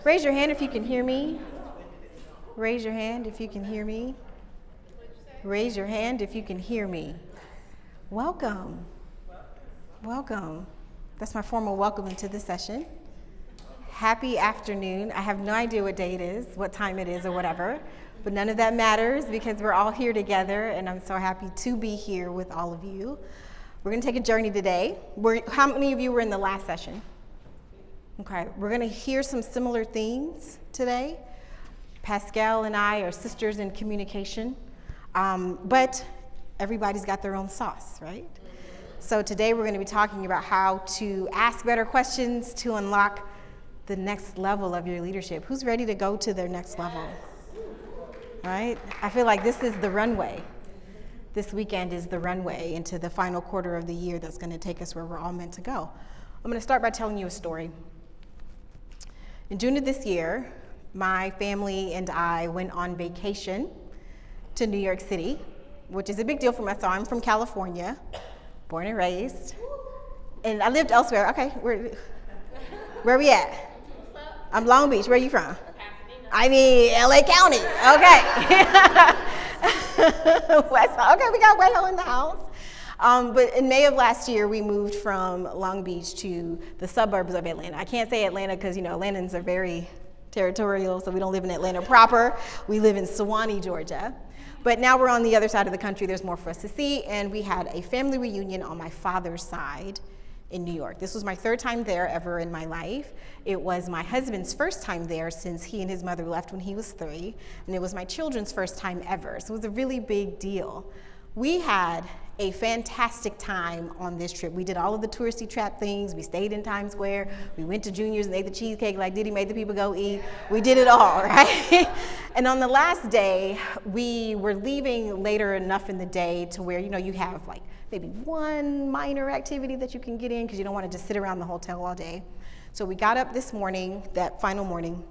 Raise your hand if you can hear me. Raise your hand if you can hear me. Raise your hand if you can hear me. Welcome. Welcome. That's my formal welcome into this session. Happy afternoon. I have no idea what day it is, what time it is, or whatever, but none of that matters because we're all here together, and I'm so happy to be here with all of you. We're going to take a journey today. How many of you were in the last session? Okay, we're going to hear some similar themes today. Pascal and I are sisters in communication, but everybody's got their own sauce, right? So today we're going to be talking about how to ask better questions to unlock the next level of your leadership. Who's ready to go to their next level? Right? I feel like this is the runway. This weekend is the runway into the final quarter of the year that's going to take us where we're all meant to go. I'm going to start by telling you a story. In June of this year, my family and I went on vacation to New York City, which is a big deal for me. So I'm from California, born and raised, and I lived elsewhere. Okay, where are we at? I'm Long Beach. Where are you from? I mean, LA County. Okay. Okay, we got Wright in the house. But in May of last year, we moved from Long Beach to the suburbs of Atlanta. I can't say Atlanta because, Atlantans are very territorial, so we don't live in Atlanta proper. We live in Sewanee, Georgia. But now we're on the other side of the country. There's more for us to see, and we had a family reunion on my father's side in New York. This was my third time there ever in my life. It was my husband's first time there since he and his mother left when he was 3, and it was my children's first time ever, so it was a really big deal. We had a fantastic time on this trip. We did all of the touristy trap things. We stayed in Times Square. We went to Junior's and ate the cheesecake like Diddy made the people go eat. We did it all, right? And on the last day, we were leaving later enough in the day to where, you have like maybe one minor activity that you can get in because you don't want to just sit around the hotel all day. So we got up this morning, that final morning.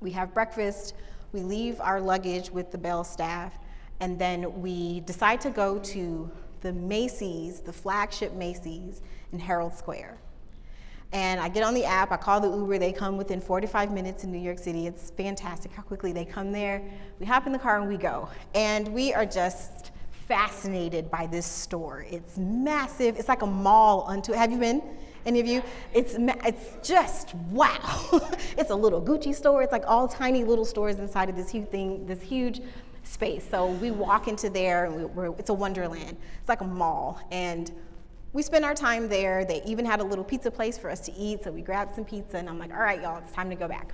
We have breakfast. We leave our luggage with the Bell staff. And then we decide to go to the Macy's, the flagship Macy's in Herald Square. And I get on the app, I call the Uber, they come within 45 minutes in New York City. It's fantastic how quickly they come there. We hop in the car and we go. And we are just fascinated by this store. It's massive, it's like a mall unto it. Have you been? Any of you? It's just, wow. It's a little Gucci store. It's like all tiny little stores inside of this huge space. So we walk into there and it's a wonderland. It's like a mall, and we spend our time there. They even had a little pizza place for us to eat, so we grabbed some pizza, and I'm like, all right, y'all, it's time to go back.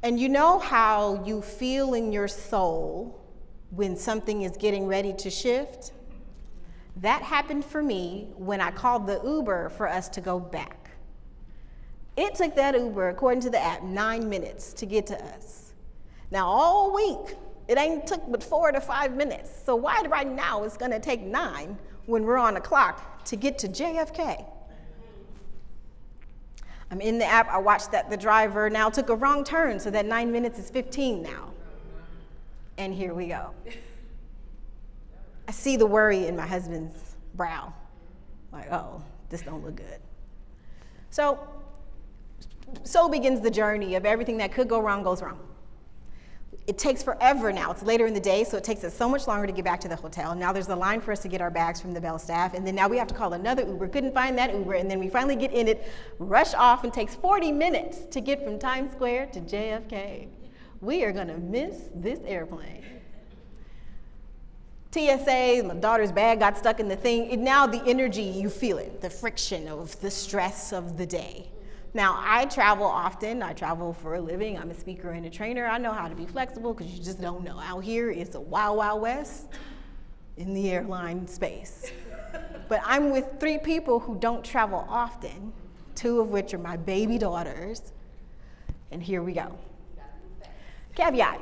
And you know how you feel in your soul when something is getting ready to shift? That happened for me when I called the Uber for us to go back. It took that Uber, according to the app, 9 minutes to get to us. Now, all week, it ain't took but 4 to 5 minutes. So why right now it's gonna take 9 when we're on the clock to get to JFK? I'm in the app, I watched that the driver now took a wrong turn, so that 9 minutes is 15 now. And here we go. I see the worry in my husband's brow. Like, oh, this don't look good. So begins the journey of everything that could go wrong goes wrong. It takes forever now. It's later in the day, so it takes us so much longer to get back to the hotel. Now there's a line for us to get our bags from the Bell staff, and then now we have to call another Uber. Couldn't find that Uber, and then we finally get in it, rush off, and it takes 40 minutes to get from Times Square to JFK. We are gonna miss this airplane. TSA, my daughter's bag got stuck in the thing. Now the energy, you feel it, the friction of the stress of the day. Now, I travel often. I travel for a living. I'm a speaker and a trainer. I know how to be flexible because you just don't know. Out here, it's a wild, wild west in the airline space. But I'm with 3 people who don't travel often, 2 of which are my baby daughters. And here we go. Caveat,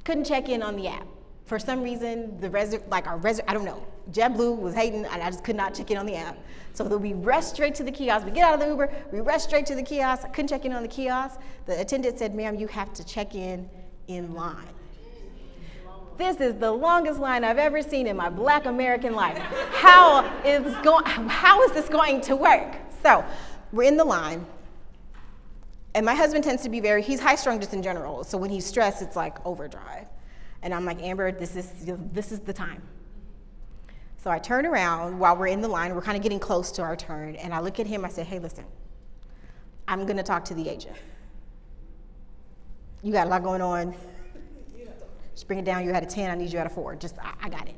couldn't check in on the app. For some reason, I don't know, JetBlue was hating, and I just could not check in on the app. So then we rush straight to the kiosk. We get out of the Uber, we rush straight to the kiosk. I couldn't check in on the kiosk. The attendant said, ma'am, you have to check in line. This is the longest line I've ever seen in my Black American life. How is this going to work? So we're in the line, And my husband tends to be he's high strung just in general. So when he's stressed, it's like overdrive. And I'm like, Amber, this is the time. So I turn around while we're in the line, we're kind of getting close to our turn. And I look at him, I say, hey, listen, I'm gonna talk to the agent. You got a lot going on. Just bring it down, you had a 10, I need you at a 4. I got it.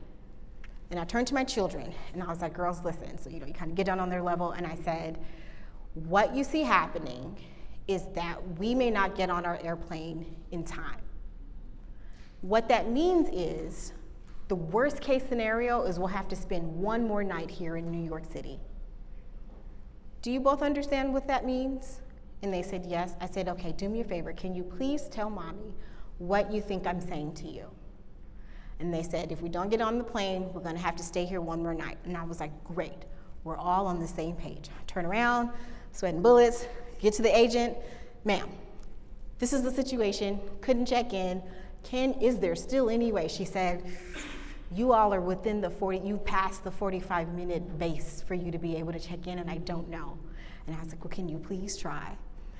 And I turned to my children and I was like, girls, listen. So, you kind of get down on their level. And I said, what you see happening is that we may not get on our airplane in time. What that means is the worst case scenario is we'll have to spend one more night here in New York City. Do you both understand what that means? And they said yes. I said, okay, do me a favor. Can you please tell mommy what you think I'm saying to you? And they said, if we don't get on the plane, we're gonna have to stay here one more night. And I was like, great, we're all on the same page. I turn around, sweating bullets, get to the agent. Ma'am, this is the situation, couldn't check in. Is there still any way? She said, you all are within you passed the 45-minute base for you to be able to check in, and I don't know. And I was like, well, can you please try?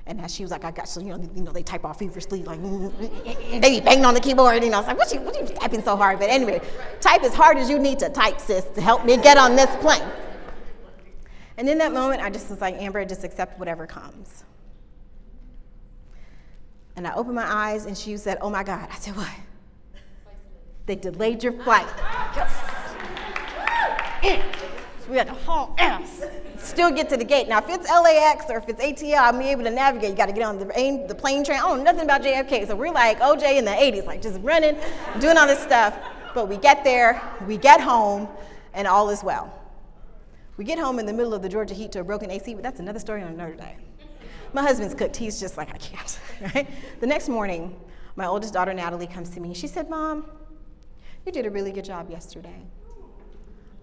And as she was like, I got, so, they type off feverishly, like, they be banging on the keyboard, I was like, what you typing so hard? But anyway, type as hard as you need to type, sis, to help me get on this plane. And in that moment, I just was like, Amber, just accept whatever comes. And I opened my eyes, and she said, oh my God. I said, what? They delayed your flight. Yes. So we had to haul ass. Still get to the gate. Now, if it's LAX or if it's ATL, I'll be able to navigate. You got to get on the plane train. I don't know nothing about JFK. So we're like OJ in the 80s, like just running, doing all this stuff. But we get there, we get home, and all is well. We get home in the middle of the Georgia heat to a broken AC, but that's another story on another day. My husband's cooked. He's just like, I can't, right? The next morning, my oldest daughter, Natalie, comes to me. She said, Mom, you did a really good job yesterday.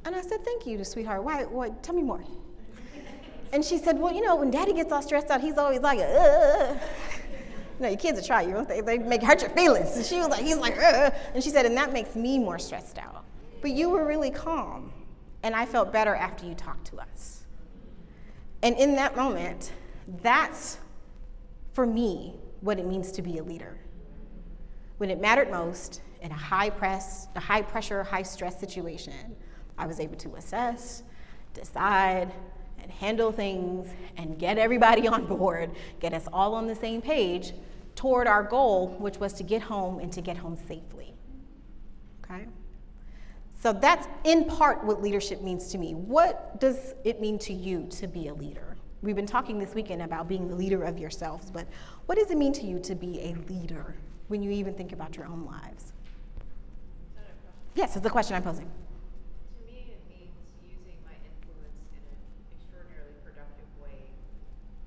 And I said, thank you, sweetheart. Why? Tell me more. And she said, well, when Daddy gets all stressed out, he's always like, your kids will try you. They make hurt your feelings. And she was like, he's like, and she said, and that makes me more stressed out. But you were really calm. And I felt better after you talked to us. And in that moment, that's, for me, what it means to be a leader. When it mattered most, in a high pressure, high stress situation, I was able to assess, decide, and handle things, and get everybody on board, get us all on the same page toward our goal, which was to get home and to get home safely. Okay? So that's in part what leadership means to me. What does it mean to you to be a leader? We've been talking this weekend about being the leader of yourselves, but what does it mean to you to be a leader when you even think about your own lives? Yes, it's the question I'm posing. To me, it means using my influence in an extraordinarily productive way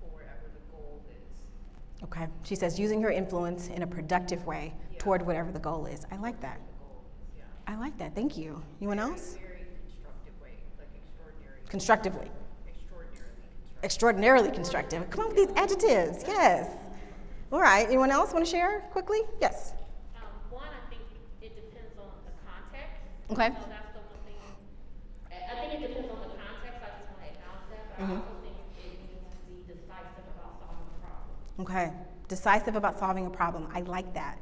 for whatever the goal is. Okay, she says using her influence in a productive way toward whatever the goal is. I like that. I like that, thank you. Anyone else? Very constructive way, like extraordinary. Constructively. Extraordinarily constructive. Extraordinarily constructive. Come on with these adjectives, yes. All right, anyone else want to share quickly? Yes. One, I think it depends on the context. Okay. So that's the one thing. I think it depends on the context. I just want to acknowledge that, but I also think it needs to be decisive about solving a problem. Okay, decisive about solving a problem. I like that.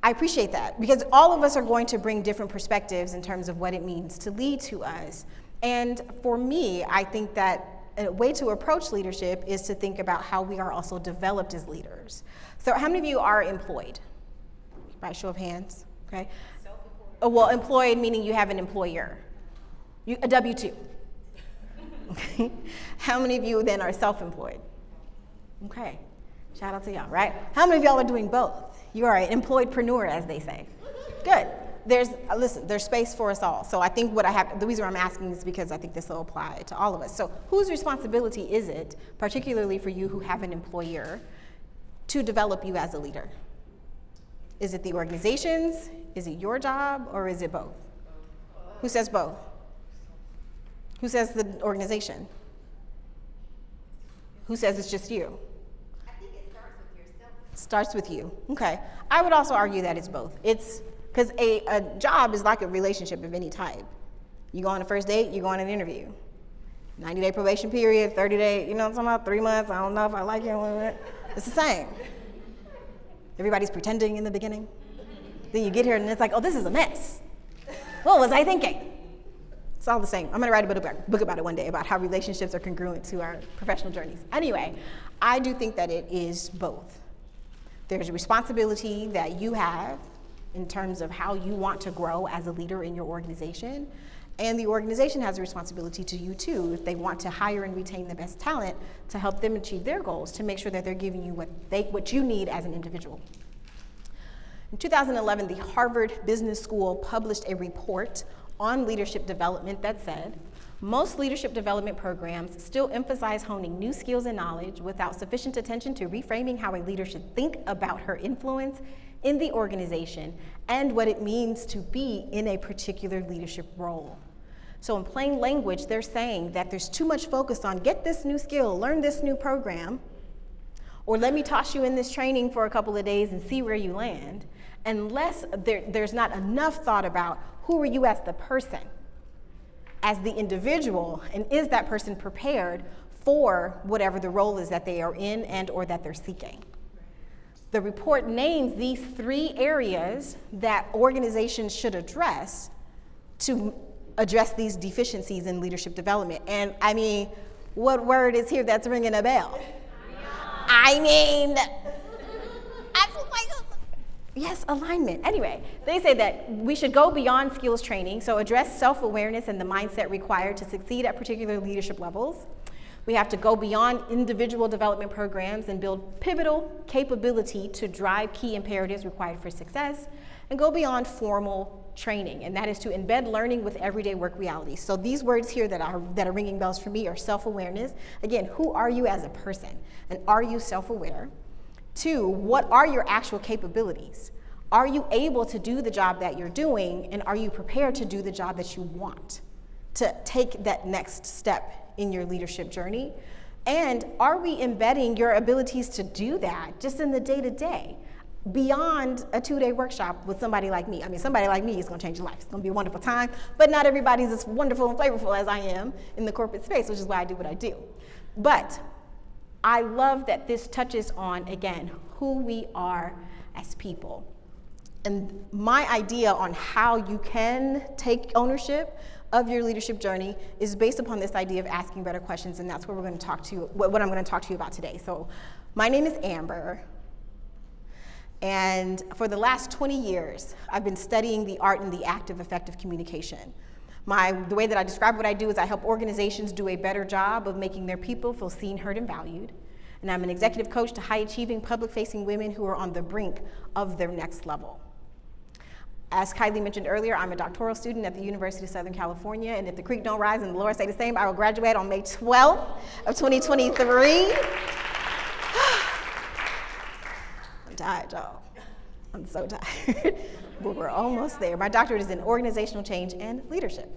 I appreciate that because all of us are going to bring different perspectives in terms of what it means to lead to us. And for me, I think that a way to approach leadership is to think about how we are also developed as leaders. So how many of you are employed? By show of hands, okay? Well, employed meaning you have an employer, a W-2. Okay. How many of you then are self-employed? Okay, shout out to y'all, right? How many of y'all are doing both? You are an employedpreneur, as they say. Good. There's space for us all. So I think the reason I'm asking is because I think this will apply to all of us. So whose responsibility is it, particularly for you who have an employer, to develop you as a leader? Is it the organization's? Is it your job? Or is it both? Who says both? Who says the organization? Who says it's just you? I think it starts with yourself. Starts with you. Okay. I would also argue that it's both. It's because a job is like a relationship of any type. You go on a first date, you go on an interview. 90-day probation period, 30-day, you know what I'm talking about, 3 months, I don't know if I like him. It's the same. Everybody's pretending in the beginning. Then you get here and it's like, oh, this is a mess. What was I thinking? It's all the same. I'm going to write a book about it one day, about how relationships are congruent to our professional journeys. Anyway, I do think that it is both. There's a responsibility that you have in terms of how you want to grow as a leader in your organization. And the organization has a responsibility to you too, if they want to hire and retain the best talent to help them achieve their goals, to make sure that they're giving you what you need as an individual. In 2011, the Harvard Business School published a report on leadership development that said, most leadership development programs still emphasize honing new skills and knowledge without sufficient attention to reframing how a leader should think about her influence in the organization and what it means to be in a particular leadership role. So in plain language, they're saying that there's too much focus on get this new skill, learn this new program, or let me toss you in this training for a couple of days and see where you land, unless there's not enough thought about who are you as the person, as the individual, and is that person prepared for whatever the role is that they are in and or that they're seeking. The report names these 3 areas that organizations should address to address these deficiencies in leadership development. And I mean, what word is here that's ringing a bell? I mean, yes, alignment. Anyway, they say that we should go beyond skills training, so address self-awareness and the mindset required to succeed at particular leadership levels. We have to go beyond individual development programs and build pivotal capability to drive key imperatives required for success, and go beyond formal training, and that is to embed learning with everyday work realities. So these words here that are ringing bells for me are self-awareness. Again, who are you as a person? And are you self-aware? 2, what are your actual capabilities? Are you able to do the job that you're doing, and are you prepared to do the job that you want, to take that next step in your leadership journey? And are we embedding your abilities to do that just in the day-to-day, beyond a 2-day workshop with somebody like me? I mean, somebody like me is going to change your life. It's going to be a wonderful time, but not everybody's as wonderful and flavorful as I am in the corporate space, which is why I do what I do. But I love that this touches on, again, who we are as people. And my idea on how you can take ownership of your leadership journey is based upon this idea of asking better questions, and that's what we're going to talk to you, what I'm going to talk to you about today. So my name is Amber, and for the last 20 years, I've been studying the art and the act of effective communication. The way that I describe what I do is I help organizations do a better job of making their people feel seen, heard, and valued. And I'm an executive coach to high-achieving, public-facing women who are on the brink of their next level. As Kylie mentioned earlier, I'm a doctoral student at the University of Southern California, and if the creek don't rise and the Lord say the same, I will graduate on May 12th of 2023. I'm tired, y'all. I'm so tired, but we're almost there. My doctorate is in organizational change and leadership,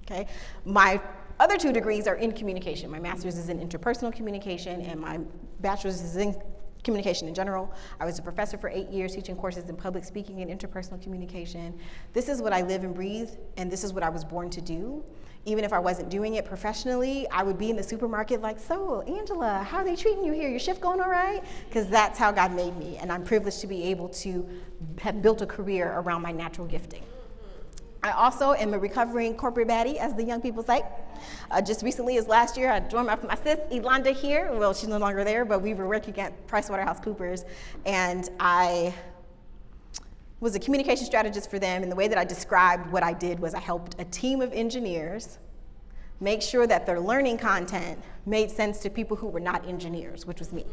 okay? My other 2 degrees are in communication. My master's is in interpersonal communication, and my bachelor's is in communication in general. I was a professor for 8 years teaching courses in public speaking and interpersonal communication. This is what I live and breathe, and this is what I was born to do. Even if I wasn't doing it professionally, I would be in the supermarket like, so, Angela, how are they treating you here? Your shift going all right? Because that's how God made me, and I'm privileged to be able to have built a career around my natural gifting. I also am a recovering corporate baddie, as the young people say. Just recently as last year, I joined my sis, Elonda here. Well, she's no longer there, but we were working at PricewaterhouseCoopers, and I was a communication strategist for them, and the way that I described what I did was I helped a team of engineers make sure that their learning content made sense to people who were not engineers, which was me.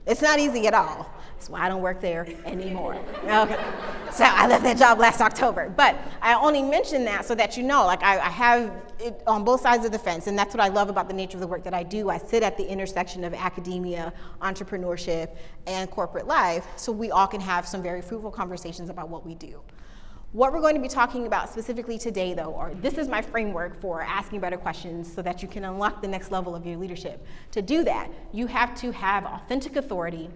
It's not easy at all. That's why I don't work there anymore. Okay. So I left that job last October. But I only mention that so that you know, like I have it on both sides of the fence, and that's what I love about the nature of the work that I do. I sit at the intersection of academia, entrepreneurship, and corporate life, so we all can have some very fruitful conversations about what we do. What we're going to be talking about specifically today, though, or this is my framework for asking better questions so that you can unlock the next level of your leadership. To do that, you have to have authentic authority,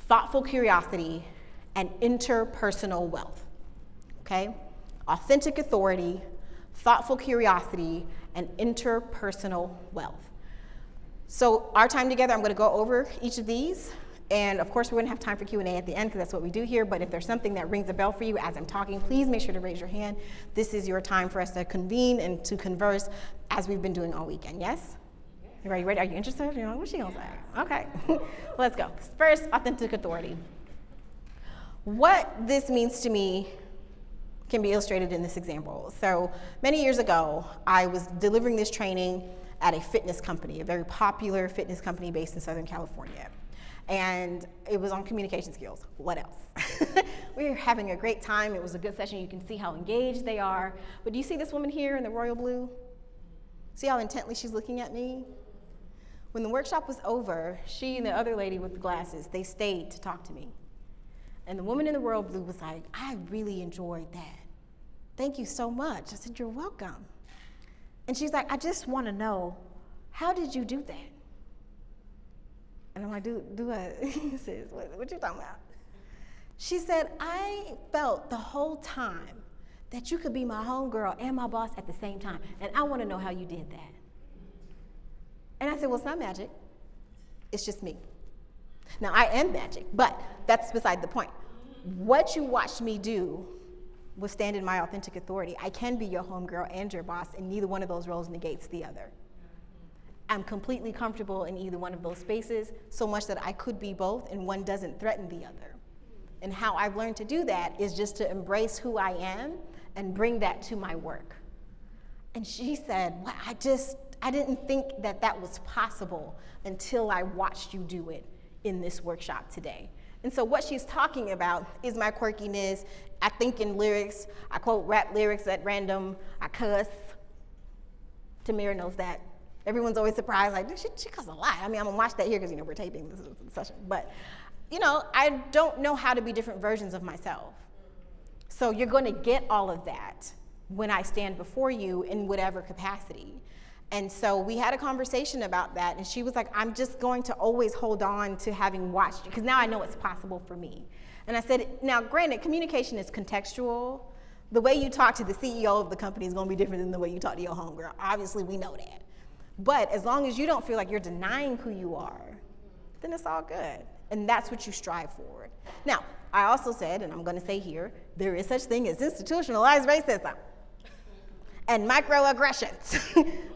thoughtful curiosity, and interpersonal wealth, okay? Authentic authority, thoughtful curiosity, and interpersonal wealth. So our time together, I'm going to go over each of these. And of course, we're going to have time for Q&A at the end because that's what we do here. But if there's something that rings a bell for you as I'm talking, please make sure to raise your hand. This is your time for us to convene and to converse as we've been doing all weekend. Yes? You ready? Are you interested? You know, what's she going to say? Okay. Let's go. First, authentic authority. What this means to me can be illustrated in this example. So many years ago, I was delivering this training at a fitness company, a very popular fitness company based in Southern California. And it was on communication skills. What else? We were having a great time. It was a good session. You can see how engaged they are. But do you see this woman here in the royal blue? See how intently she's looking at me? When the workshop was over, she and the other lady with the glasses, they stayed to talk to me. And the woman in the royal blue was like, I really enjoyed that. Thank you so much. I said, you're welcome. And she's like, I just want to know, how did you do that? And I'm like, do what? Sis, what you talking about? She said, I felt the whole time that you could be my homegirl and my boss at the same time. And I want to know how you did that. And I said, well, it's not magic. It's just me. Now, I am magic, but that's beside the point. What you watched me do was stand in my authentic authority. I can be your homegirl and your boss, and neither one of those roles negates the other. I'm completely comfortable in either one of those spaces, so much that I could be both, and one doesn't threaten the other. And how I've learned to do that is just to embrace who I am and bring that to my work. And she said, well, I didn't think that that was possible until I watched you do it in this workshop today. And so what she's talking about is my quirkiness. I think in lyrics. I quote rap lyrics at random. I cuss. Tamira knows that. Everyone's always surprised, like, she cuss a lot. I mean, I'm gonna watch that here because, we're taping this session. But, I don't know how to be different versions of myself. So you're gonna get all of that when I stand before you in whatever capacity. And so we had a conversation about that, and she was like, I'm just going to always hold on to having watched you, because now I know it's possible for me. And I said, now granted, communication is contextual. The way you talk to the CEO of the company is gonna be different than the way you talk to your homegirl. Obviously, we know that. But as long as you don't feel like you're denying who you are, then it's all good. And that's what you strive for. Now, I also said, and I'm gonna say here, there is such thing as institutionalized racism and microaggressions.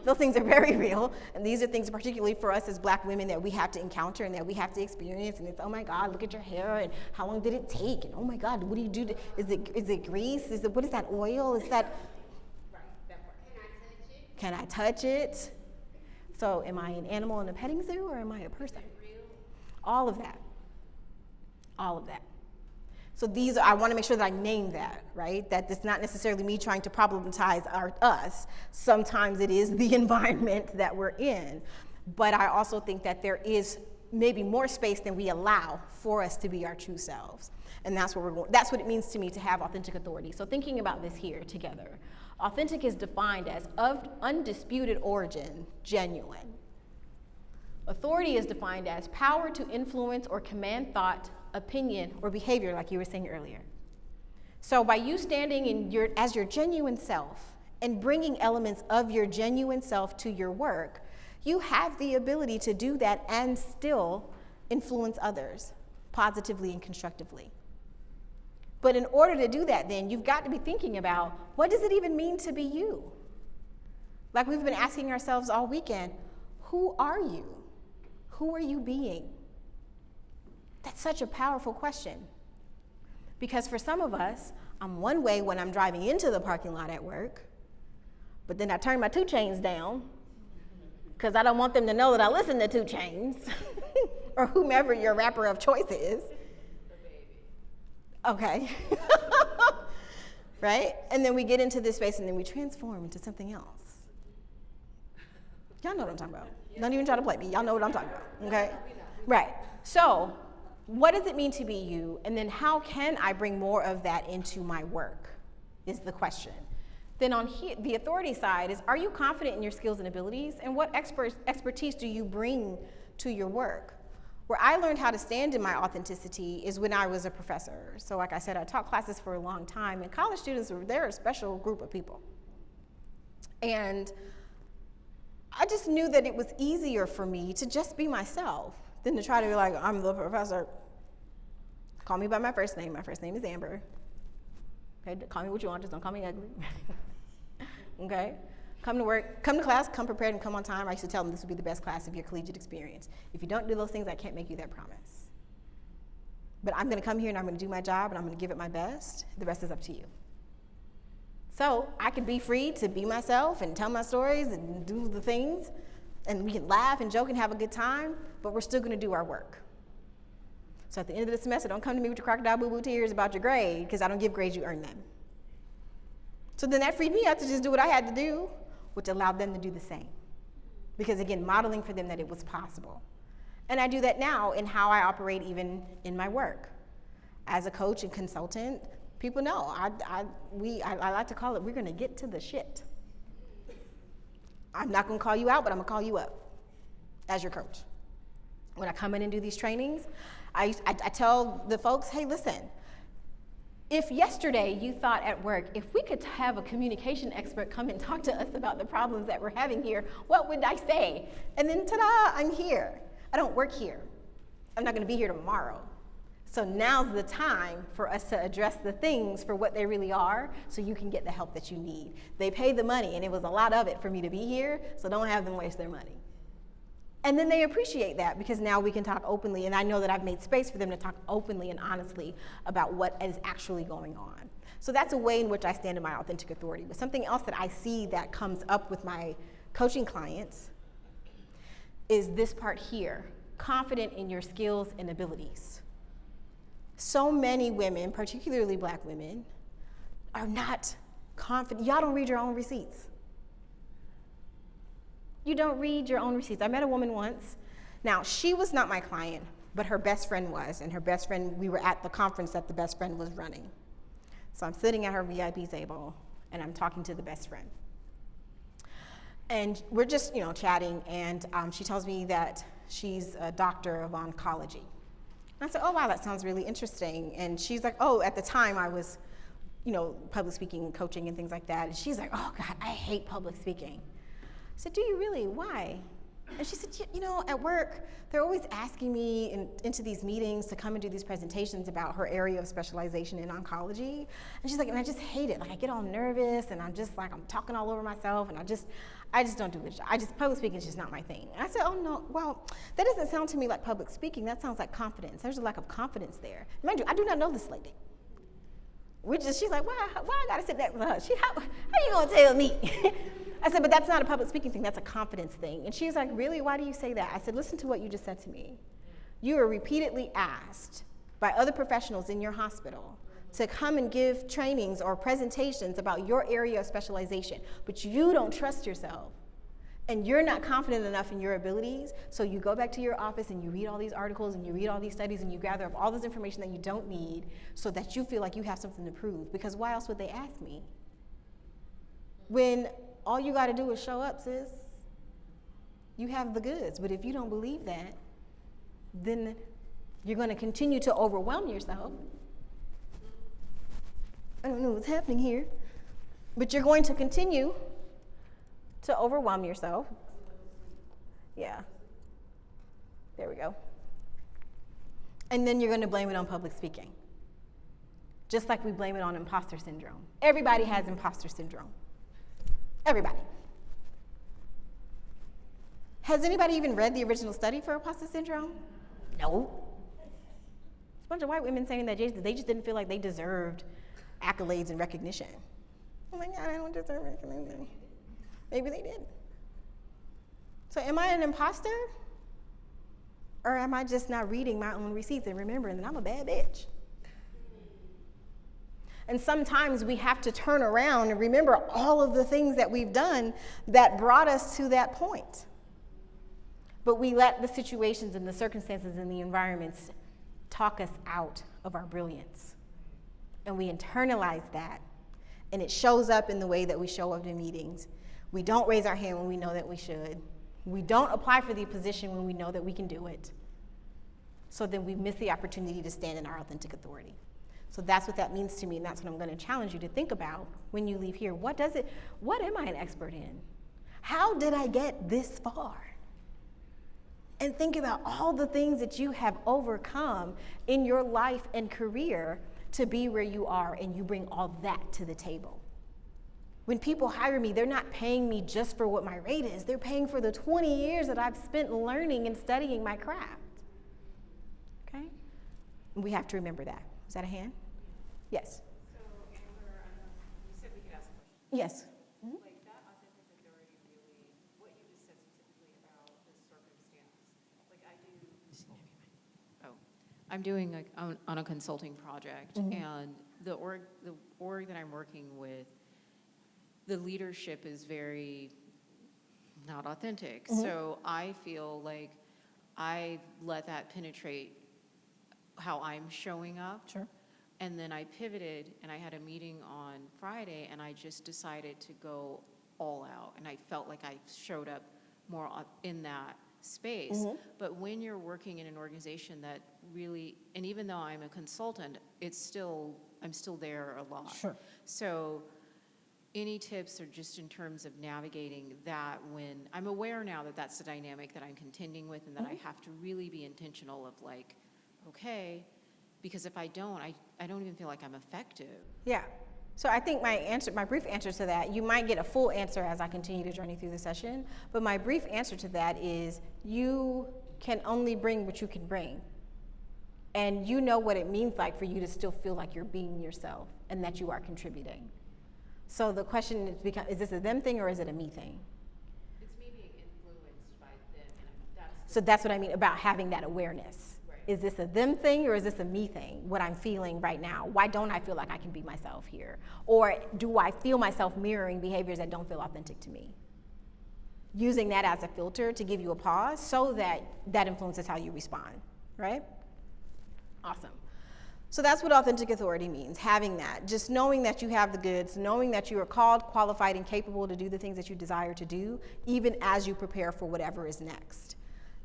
Those things are very real, and these are things particularly for us as Black women that we have to encounter and that we have to experience, and it's, oh my God, look at your hair, and how long did it take, and oh my God, what do you do, is it grease, what is that, oil, is that? Right, that part. Can I touch it? Can I touch it? So am I an animal in a petting zoo, or am I a person? All of that. All of that. So I want to make sure that I name that, right? That it's not necessarily me trying to problematize us. Sometimes it is the environment that we're in. But I also think that there is maybe more space than we allow for us to be our true selves. And that's where we're going. That's what it means to me to have authentic authority. So thinking about this here together, authentic is defined as of undisputed origin, genuine. Authority is defined as power to influence or command thought, opinion, or behavior, like you were saying earlier. So by you standing as your genuine self and bringing elements of your genuine self to your work, you have the ability to do that and still influence others positively and constructively. But in order to do that, then you've got to be thinking about, what does it even mean to be you? Like we've been asking ourselves all weekend, who are you? Who are you being? That's such a powerful question. Because for some of us, I'm one way when I'm driving into the parking lot at work, but then I turn my 2 Chainz down because I don't want them to know that I listen to 2 Chainz or whomever your rapper of choice is. Okay. Right? And then we get into this space and then we transform into something else. Y'all know what I'm talking about. Don't even try to play me. Y'all know what I'm talking about. Okay? Right. So, what does it mean to be you? And then how can I bring more of that into my work is the question. Then on the authority side is, are you confident in your skills and abilities? And what expertise do you bring to your work? Where I learned how to stand in my authenticity is when I was a professor. So like I said, I taught classes for a long time, and college students, they're a special group of people. And I just knew that it was easier for me to just be myself than to try to be like, I'm the professor. Call me by my first name. My first name is Amber. Okay, call me what you want, just don't call me ugly. Okay? Come to work, come to class, come prepared and come on time. I used to tell them this would be the best class of your collegiate experience. If you don't do those things, I can't make you that promise. But I'm gonna come here and I'm gonna do my job and I'm gonna give it my best. The rest is up to you. So I could be free to be myself and tell my stories and do the things, and we can laugh and joke and have a good time, but we're still gonna do our work. So at the end of the semester, don't come to me with your crocodile boo-boo tears about your grade, because I don't give grades, you earn them. So then that freed me up to just do what I had to do, which allowed them to do the same. Because again, modeling for them that it was possible. And I do that now in how I operate even in my work. As a coach and consultant, people know, I like to call it, we're gonna get to the shit. I'm not gonna call you out, but I'm gonna call you up as your coach. When I come in and do these trainings, I tell the folks, hey, listen, if yesterday you thought at work, if we could have a communication expert come and talk to us about the problems that we're having here, what would I say? And then ta-da, I'm here. I don't work here. I'm not gonna be here tomorrow. So now's the time for us to address the things for what they really are, so you can get the help that you need. They paid the money, and it was a lot of it for me to be here, so don't have them waste their money. And then they appreciate that, because now we can talk openly, and I know that I've made space for them to talk openly and honestly about what is actually going on. So that's a way in which I stand in my authentic authority. But something else that I see that comes up with my coaching clients is this part here, confident in your skills and abilities. So many women, particularly Black women, are not confident. Y'all don't read your own receipts. You don't read your own receipts. I met a woman once. Now, she was not my client, but her best friend was. And her best friend, we were at the conference that the best friend was running. So I'm sitting at her VIP table, and I'm talking to the best friend. And we're just, chatting, and she tells me that she's a doctor of oncology. And I said, oh, wow, that sounds really interesting. And she's like, oh, at the time I was, public speaking and coaching and things like that. And she's like, oh, God, I hate public speaking. I said, do you really? Why? And she said, at work, they're always asking me into these meetings to come and do these presentations about her area of specialization in oncology. And she's like, and I just hate it. Like, I get all nervous, and I'm just like, I'm talking all over myself, and I just don't do it. Public speaking is just not my thing. And I said, oh, no, well, that doesn't sound to me like public speaking. That sounds like confidence. There's a lack of confidence there. Mind you, I do not know this lady. She's like, why I gotta sit back with her? How you gonna tell me? I said, but that's not a public speaking thing, that's a confidence thing. And she's like, really, why do you say that? I said, listen to what you just said to me. You are repeatedly asked by other professionals in your hospital to come and give trainings or presentations about your area of specialization, but you don't trust yourself. And you're not confident enough in your abilities, so you go back to your office and you read all these articles and you read all these studies and you gather up all this information that you don't need so that you feel like you have something to prove. Because why else would they ask me? When all you got to do is show up, sis. You have the goods. But if you don't believe that, then you're going to continue to overwhelm yourself. I don't know what's happening here. But you're going to continue to overwhelm yourself. Yeah. There we go. And then you're going to blame it on public speaking. Just like we blame it on imposter syndrome. Everybody has imposter syndrome. Everybody. Has anybody even read the original study for imposter syndrome? No. It's a bunch of white women saying that they just didn't feel like they deserved accolades and recognition. Oh my God, I don't deserve recognition. Maybe they did. So am I an imposter? Or am I just not reading my own receipts and remembering that I'm a bad bitch? And sometimes we have to turn around and remember all of the things that we've done that brought us to that point. But we let the situations and the circumstances and the environments talk us out of our brilliance. And we internalize that. And it shows up in the way that we show up in meetings. We don't raise our hand when we know that we should. We don't apply for the position when we know that we can do it. So then we miss the opportunity to stand in our authentic authority. So that's what that means to me, and that's what I'm going to challenge you to think about when you leave here. What am I an expert in? How did I get this far? And think about all the things that you have overcome in your life and career to be where you are, and you bring all that to the table. When people hire me, they're not paying me just for what my rate is. They're paying for the 20 years that I've spent learning and studying my craft. Okay? And we have to remember that. Is that a hand? Yes. So, Amber, I know you said we could ask questions. Yes. Like that authentic authority really, what you just said specifically about the circumstance. Like I do. Oh, I'm doing like on a consulting project, and the org that I'm working with, the leadership is very not authentic. So I feel like I let that penetrate how I'm showing up. Sure. And then I pivoted, and I had a meeting on Friday, and I just decided to go all out. And I felt like I showed up more in that space. But when you're working in an organization that really, and even though I'm a consultant, I'm still there a lot. Sure. So any tips are just in terms of navigating that when I'm aware now that that's the dynamic that I'm contending with, and that I have to really be intentional of like, okay, because if I don't, I don't even feel like I'm effective. Yeah. So I think my brief answer to that, you might get a full answer as I continue to journey through the session, but my brief answer to that is you can only bring what you can bring. And you know what it means like for you to still feel like you're being yourself and that you are contributing. So the question is this a them thing or is it a me thing? It's me being influenced by them, and So that's what I mean about having that awareness. Right. Is this a them thing or is this a me thing, what I'm feeling right now? Why don't I feel like I can be myself here? Or do I feel myself mirroring behaviors that don't feel authentic to me? Using that as a filter to give you a pause so that that influences how you respond, right? Awesome. So that's what authentic authority means, having that. Just knowing that you have the goods, knowing that you are called, qualified, and capable to do the things that you desire to do, even as you prepare for whatever is next.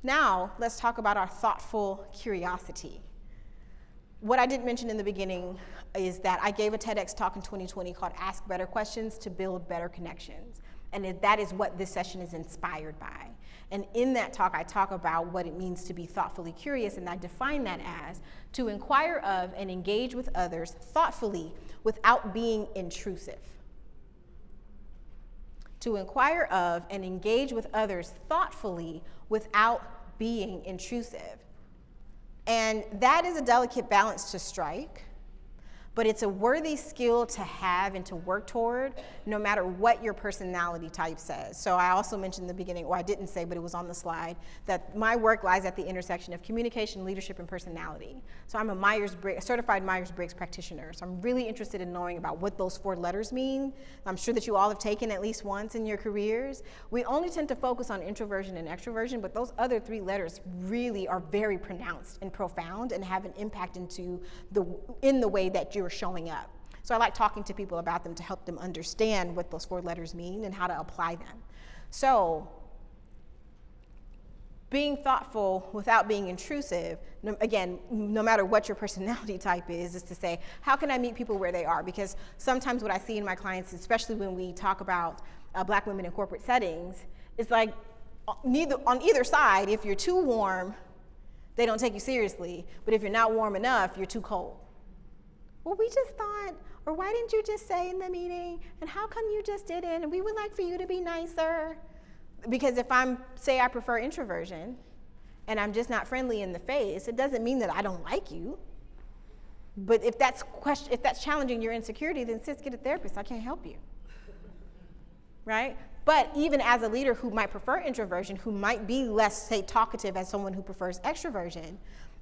Now, let's talk about our thoughtful curiosity. What I didn't mention in the beginning is that I gave a TEDx talk in 2020 called Ask Better Questions to Build Better Connections. And that is what this session is inspired by. And in that talk, I talk about what it means to be thoughtfully curious, and I define that as to inquire of and engage with others thoughtfully without being intrusive. To inquire of and engage with others thoughtfully without being intrusive. And that is a delicate balance to strike, but it's a worthy skill to have and to work toward no matter what your personality type says. So I also mentioned in the beginning, or I didn't say, but it was on the slide, that my work lies at the intersection of communication, leadership, and personality. So I'm a certified Myers-Briggs practitioner. So I'm really interested in knowing about what those 4 letters mean. I'm sure that you all have taken at least once in your careers. We only tend to focus on introversion and extroversion, but those other 3 letters really are very pronounced and profound and have an impact in the way that you're showing up. So I like talking to people about them to help them understand what those 4 letters mean and how to apply them. So being thoughtful without being intrusive, again, no matter what your personality type is to say, how can I meet people where they are? Because sometimes what I see in my clients, especially when we talk about Black women in corporate settings, it's like on either side, if you're too warm, they don't take you seriously. But if you're not warm enough, you're too cold. Well, we just thought, or why didn't you just say in the meeting, and how come you just didn't, and we would like for you to be nicer. Because if say I prefer introversion, and I'm just not friendly in the face, it doesn't mean that I don't like you. But if that's challenging your insecurity, then sis, get a therapist, I can't help you. Right? But even as a leader who might prefer introversion, who might be less, say, talkative as someone who prefers extroversion,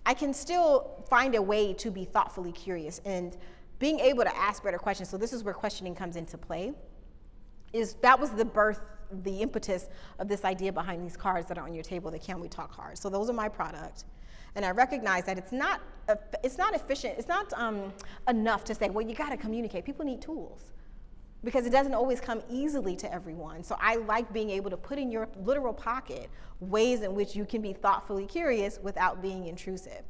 I can still find a way to be thoughtfully curious and being able to ask better questions. So this is where questioning comes into play. That was the impetus of this idea behind these cards that are on your table, the Can We Talk cards. So those are my product. And I recognize that it's not efficient, it's not enough to say, well, you gotta communicate. People need tools, because it doesn't always come easily to everyone. So I like being able to put in your literal pocket ways in which you can be thoughtfully curious without being intrusive.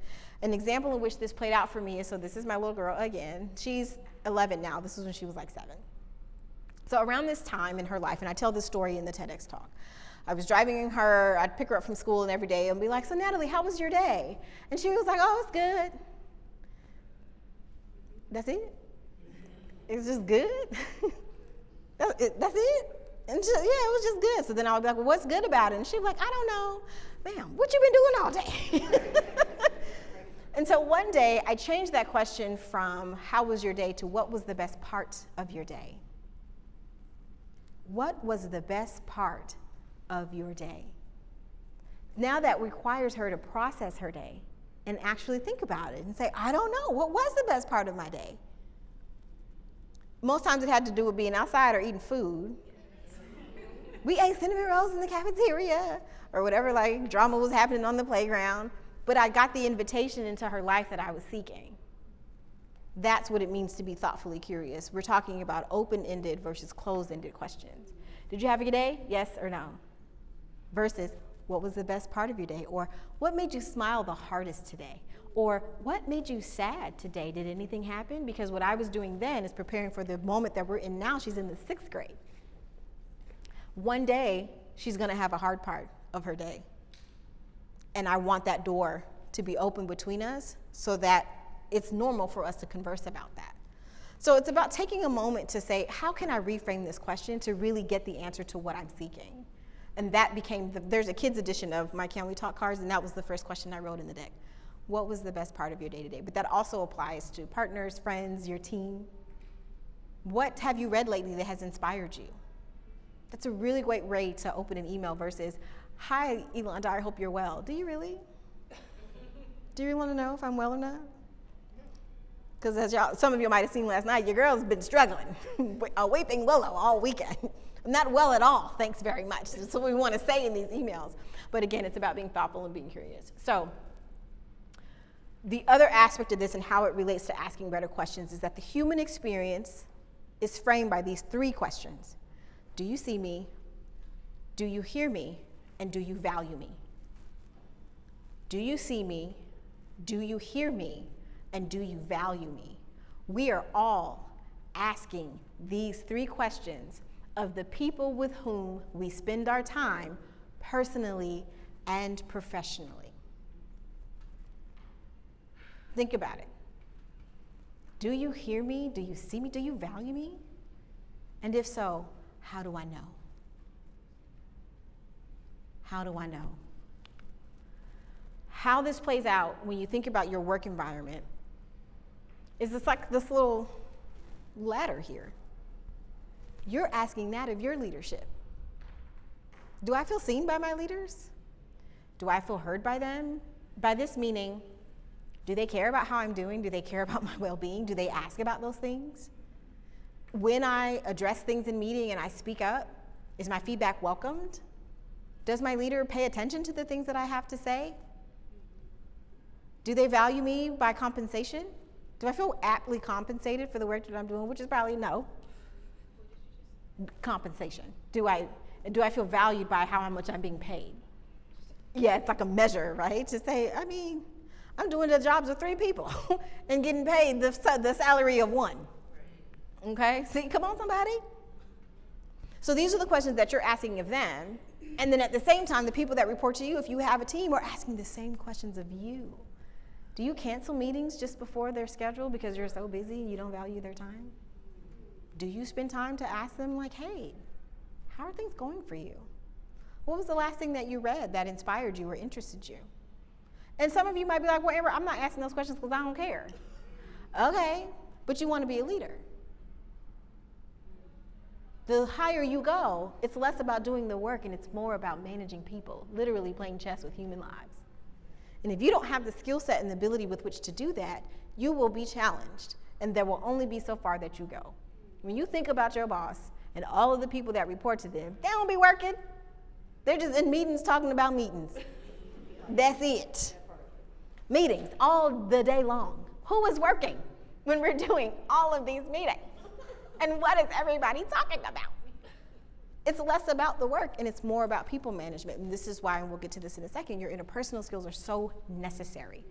An example in which this played out for me is, so this is my little girl again. She's 11 now. This was when she was like 7. So around this time in her life, and I tell this story in the TEDx talk, I was driving her, I'd pick her up from school and every day and be like, so Natalie, how was your day? And she was like, oh, it's good. That's it? It's just good? That's it? And she, yeah, it was just good. So then I would be like, well, what's good about it? And she'd be like, I don't know. Ma'am, what you been doing all day? And so one day I changed that question from how was your day to what was the best part of your day? What was the best part of your day? Now that requires her to process her day and actually think about it and say, I don't know, what was the best part of my day? Most times it had to do with being outside or eating food. We ate cinnamon rolls in the cafeteria or whatever, like drama was happening on the playground, but I got the invitation into her life that I was seeking. That's what it means to be thoughtfully curious. We're talking about open-ended versus closed-ended questions. Did you have a good day? Yes or no? Versus, what was the best part of your day? Or what made you smile the hardest today? Or what made you sad today? Did anything happen? Because what I was doing then is preparing for the moment that we're in now. She's in the 6th grade. One day, she's gonna have a hard part of her day. And I want that door to be open between us so that it's normal for us to converse about that. So it's about taking a moment to say, how can I reframe this question to really get the answer to what I'm seeking? And that became, there's a kids edition of my Can We Talk cards, and that was the first question I wrote in the deck. What was the best part of your day today? But that also applies to partners, friends, your team. What have you read lately that has inspired you? That's a really great way to open an email versus, hi, Elon, I hope you're well. Do you really? Do you really want to know if I'm well or not? Because as some of you might have seen last night, your girl's been struggling, a weeping willow all weekend. I'm not well at all, thanks very much. That's what we want to say in these emails. But again, it's about being thoughtful and being curious. So the other aspect of this and how it relates to asking better questions is that the human experience is framed by these 3 questions. Do you see me? Do you hear me? And do you value me? Do you see me? Do you hear me? And do you value me? We are all asking these 3 questions of the people with whom we spend our time personally and professionally. Think about it. Do you hear me? Do you see me? Do you value me? And if so, how do I know? How do I know? How this plays out when you think about your work environment is it's like this little ladder here. You're asking that of your leadership. Do I feel seen by my leaders? Do I feel heard by them? By this meaning, do they care about how I'm doing? Do they care about my well-being? Do they ask about those things? When I address things in meeting and I speak up, is my feedback welcomed? Does my leader pay attention to the things that I have to say? Do they value me by compensation? Do I feel aptly compensated for the work that I'm doing? Which is probably no. Compensation. Do I feel valued by how much I'm being paid? Yeah, it's like a measure, right? To say, I mean, I'm doing the jobs of 3 people and getting paid the salary of 1. Okay, see, come on somebody. So these are the questions that you're asking of them. And then at the same time, the people that report to you, if you have a team, are asking the same questions of you. Do you cancel meetings just before they're scheduled because you're so busy and you don't value their time? Do you spend time to ask them like, hey, how are things going for you? What was the last thing that you read that inspired you or interested you? And some of you might be like, well, Amber, I'm not asking those questions because I don't care. Okay, but you want to be a leader. The higher you go, it's less about doing the work and it's more about managing people, literally playing chess with human lives. And if you don't have the skill set and the ability with which to do that, you will be challenged and there will only be so far that you go. When you think about your boss and all of the people that report to them, they don't be working. They're just in meetings talking about meetings. That's it. Meetings all the day long. Who is working when we're doing all of these meetings? And what is everybody talking about? It's less about the work and it's more about people management. And this is why, and we'll get to this in a second, your interpersonal skills are so necessary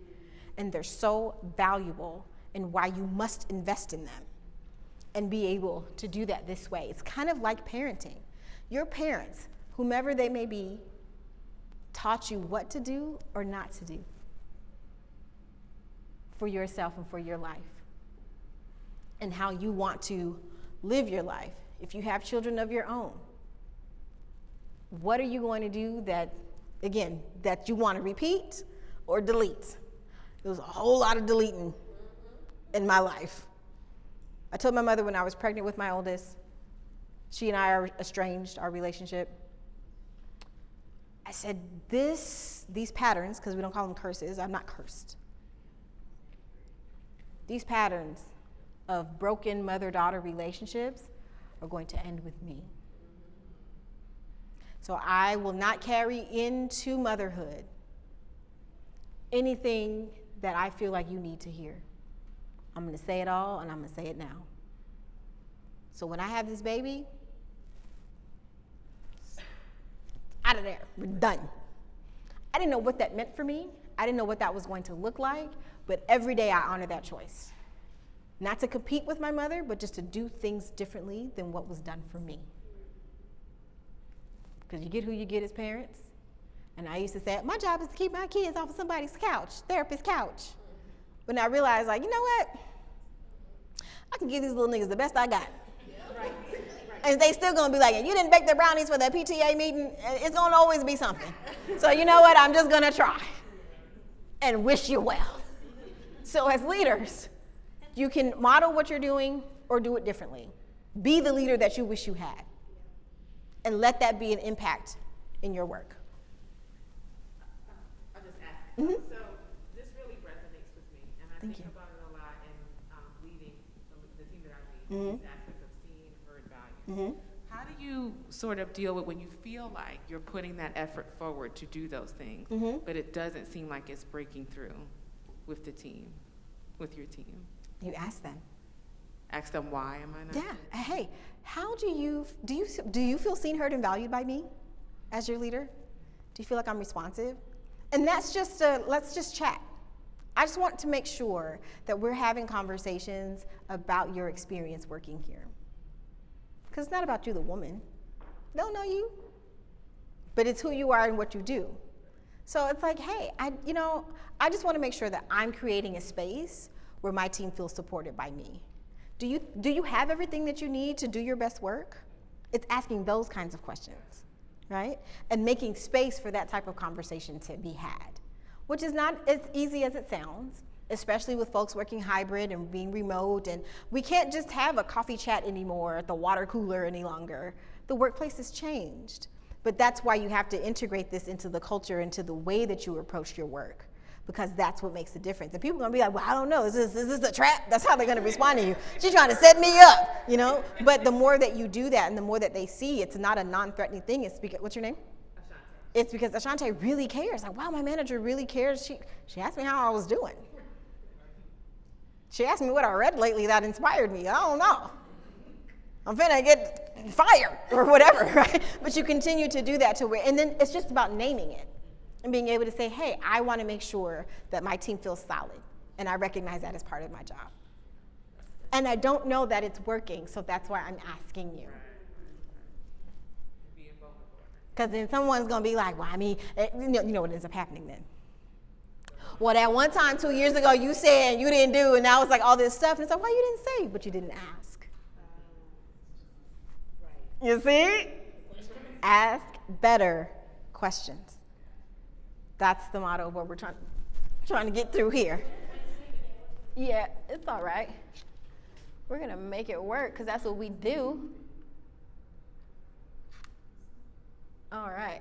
and they're so valuable and why you must invest in them. and be able to do that this way. It's kind of like parenting. Your parents, whomever they may be, taught you what to do or not to do for yourself and for your life, and how you want to live your life. If you have children of your own, what are you going to do that, again, that you want to repeat or delete? There was a whole lot of deleting in my life. I told my mother when I was pregnant with my oldest, she and I are estranged, our relationship. I said, these patterns, because we don't call them curses, I'm not cursed. These patterns of broken mother-daughter relationships are going to end with me. So I will not carry into motherhood anything that I feel like you need to hear. I'm going to say it all, and I'm going to say it now. So when I have this baby, out of there, we're done. I didn't know what that meant for me. I didn't know what that was going to look like, but every day I honor that choice. Not to compete with my mother, but just to do things differently than what was done for me. Because you get who you get as parents. And I used to say, my job is to keep my kids off of somebody's couch, therapist's couch. But I realized, like, you know what? I can give these little niggas the best I got. And they still gonna be like, you didn't bake the brownies for the PTA meeting, it's gonna always be something. So you know what, I'm just gonna try and wish you well. So as leaders, you can model what you're doing or do it differently. Be the leader that you wish you had. And let that be an impact in your work. I'll just ask. Mm-hmm. So this really resonates with me, and I think about it a lot in leading the team that I lead, this aspect of seeing heard value. How do you sort of deal with when you feel like you're putting that effort forward to do those things, but it doesn't seem like it's breaking through with the team, with your team? You ask them. Ask them why am I not? Yeah. Hey, how do you feel seen, heard, and valued by me as your leader? Do you feel like I'm responsive? And that's just let's just chat. I just want to make sure that we're having conversations about your experience working here. Because it's not about you, the woman. They'll know you. But it's who you are and what you do. So it's like, hey, I just want to make sure that I'm creating a space where my team feels supported by me. Do you have everything that you need to do your best work? It's asking those kinds of questions, right? And making space for that type of conversation to be had, which is not as easy as it sounds, especially with folks working hybrid and being remote. And we can't just have a coffee chat anymore at the water cooler any longer. The workplace has changed. But that's why you have to integrate this into the culture, into the way that you approach your work, because that's what makes a difference. And people are gonna be like, well, I don't know, is this a trap? That's how they're gonna respond to you. She's trying to set me up, But the more that you do that and the more that they see, it's not a non-threatening thing. It's because, what's your name? Ashante. It's because Ashante really cares. Like, wow, my manager really cares. She asked me how I was doing. She asked me what I read lately that inspired me. I don't know. I'm finna get fired or whatever, right? But you continue to do that to where, and then it's just about naming it. And being able to say, hey, I want to make sure that my team feels solid. And I recognize that as part of my job. And I don't know that it's working, so that's why I'm asking you. Being vulnerable. Because then someone's going to be like, well, you know what ends up happening then. Well, that one time 2 years ago you said and you didn't do, and now it's like all this stuff. And it's like, why you didn't say, but you didn't ask. You see? Ask better questions. That's the motto of what we're trying to get through here. Yeah, it's all right. We're going to make it work because that's what we do. All right.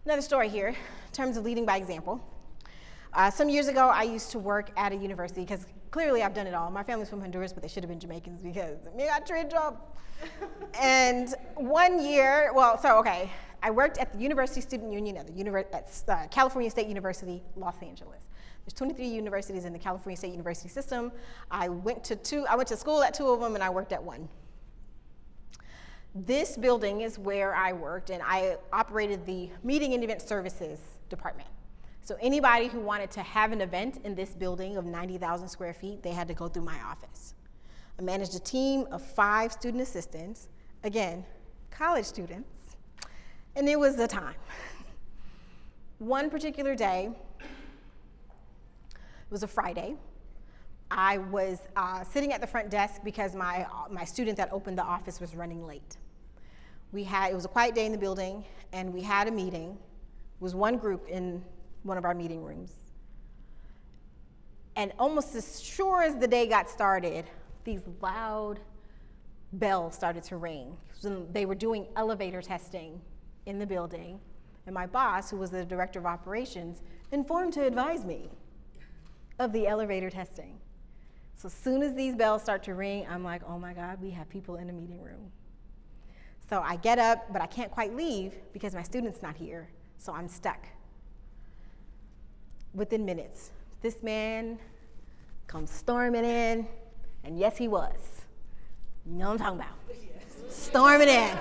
Another story here in terms of leading by example. Some years ago, I used to work at a university because clearly I've done it all. My family's from Honduras, but they should have been Jamaicans because me got trade job. And one year, I worked at the University Student Union at California State University, Los Angeles. There's 23 universities in the California State University system. I went to school at 2 of them, and I worked at one. This building is where I worked, and I operated the meeting and event services department. So anybody who wanted to have an event in this building of 90,000 square feet, they had to go through my office. I managed a team of 5 student assistants, again, college students, and it was the time. One particular day, it was a Friday, I was sitting at the front desk because my student that opened the office was running late. It was a quiet day in the building, and we had a meeting. It was one group in one of our meeting rooms. And almost as sure as the day got started, these loud bells started to ring. So they were doing elevator testing in the building, and my boss, who was the director of operations, informed to advise me of the elevator testing. So as soon as these bells start to ring, I'm like, oh my God, we have people in the meeting room. So I get up, but I can't quite leave because my student's not here, so I'm stuck. Within minutes, this man comes storming in, and yes, he was. You know what I'm talking about. Yes. Storming in.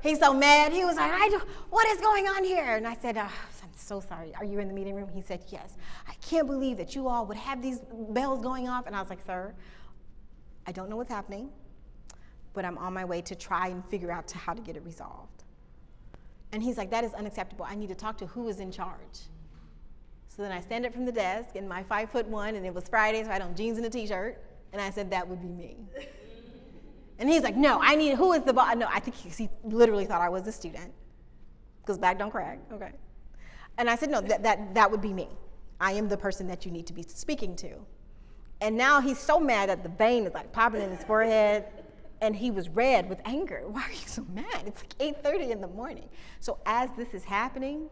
He's so mad. He was like, what is going on here? And I said, I'm so sorry. Are you in the meeting room? He said, yes. I can't believe that you all would have these bells going off. And I was like, sir, I don't know what's happening, but I'm on my way to try and figure out how to get it resolved. And he's like, that is unacceptable. I need to talk to who is in charge. So then I stand up from the desk in my 5'1", and it was Friday, so I had on jeans and a t-shirt, and I said, that would be me. And he's like, no, who is the boss? No, I think he literally thought I was a student, because back don't crack, okay. And I said, no, that would be me. I am the person that you need to be speaking to. And now he's so mad that the vein is like popping in his forehead, and he was red with anger. Why are you so mad? It's like 8:30 in the morning. So as this is happening,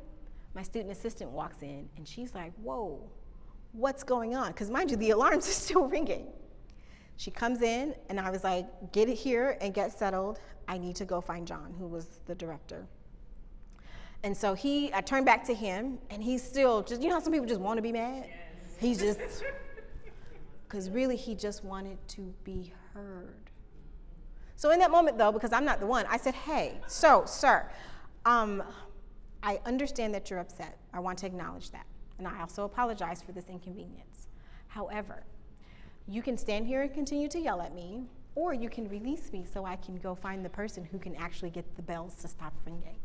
my student assistant walks in, and she's like, whoa, what's going on? Because mind you, the alarms are still ringing. She comes in, and I was like, get it here and get settled. I need to go find John, who was the director. And so I turned back to him, and he's still just, you know how some people just want to be mad? Yes. He's just, because really he just wanted to be heard. So in that moment, though, because I'm not the one, I said, hey, so, sir, I understand that you're upset. I want to acknowledge that. And I also apologize for this inconvenience. However, you can stand here and continue to yell at me, or you can release me so I can go find the person who can actually get the bells to stop ringing.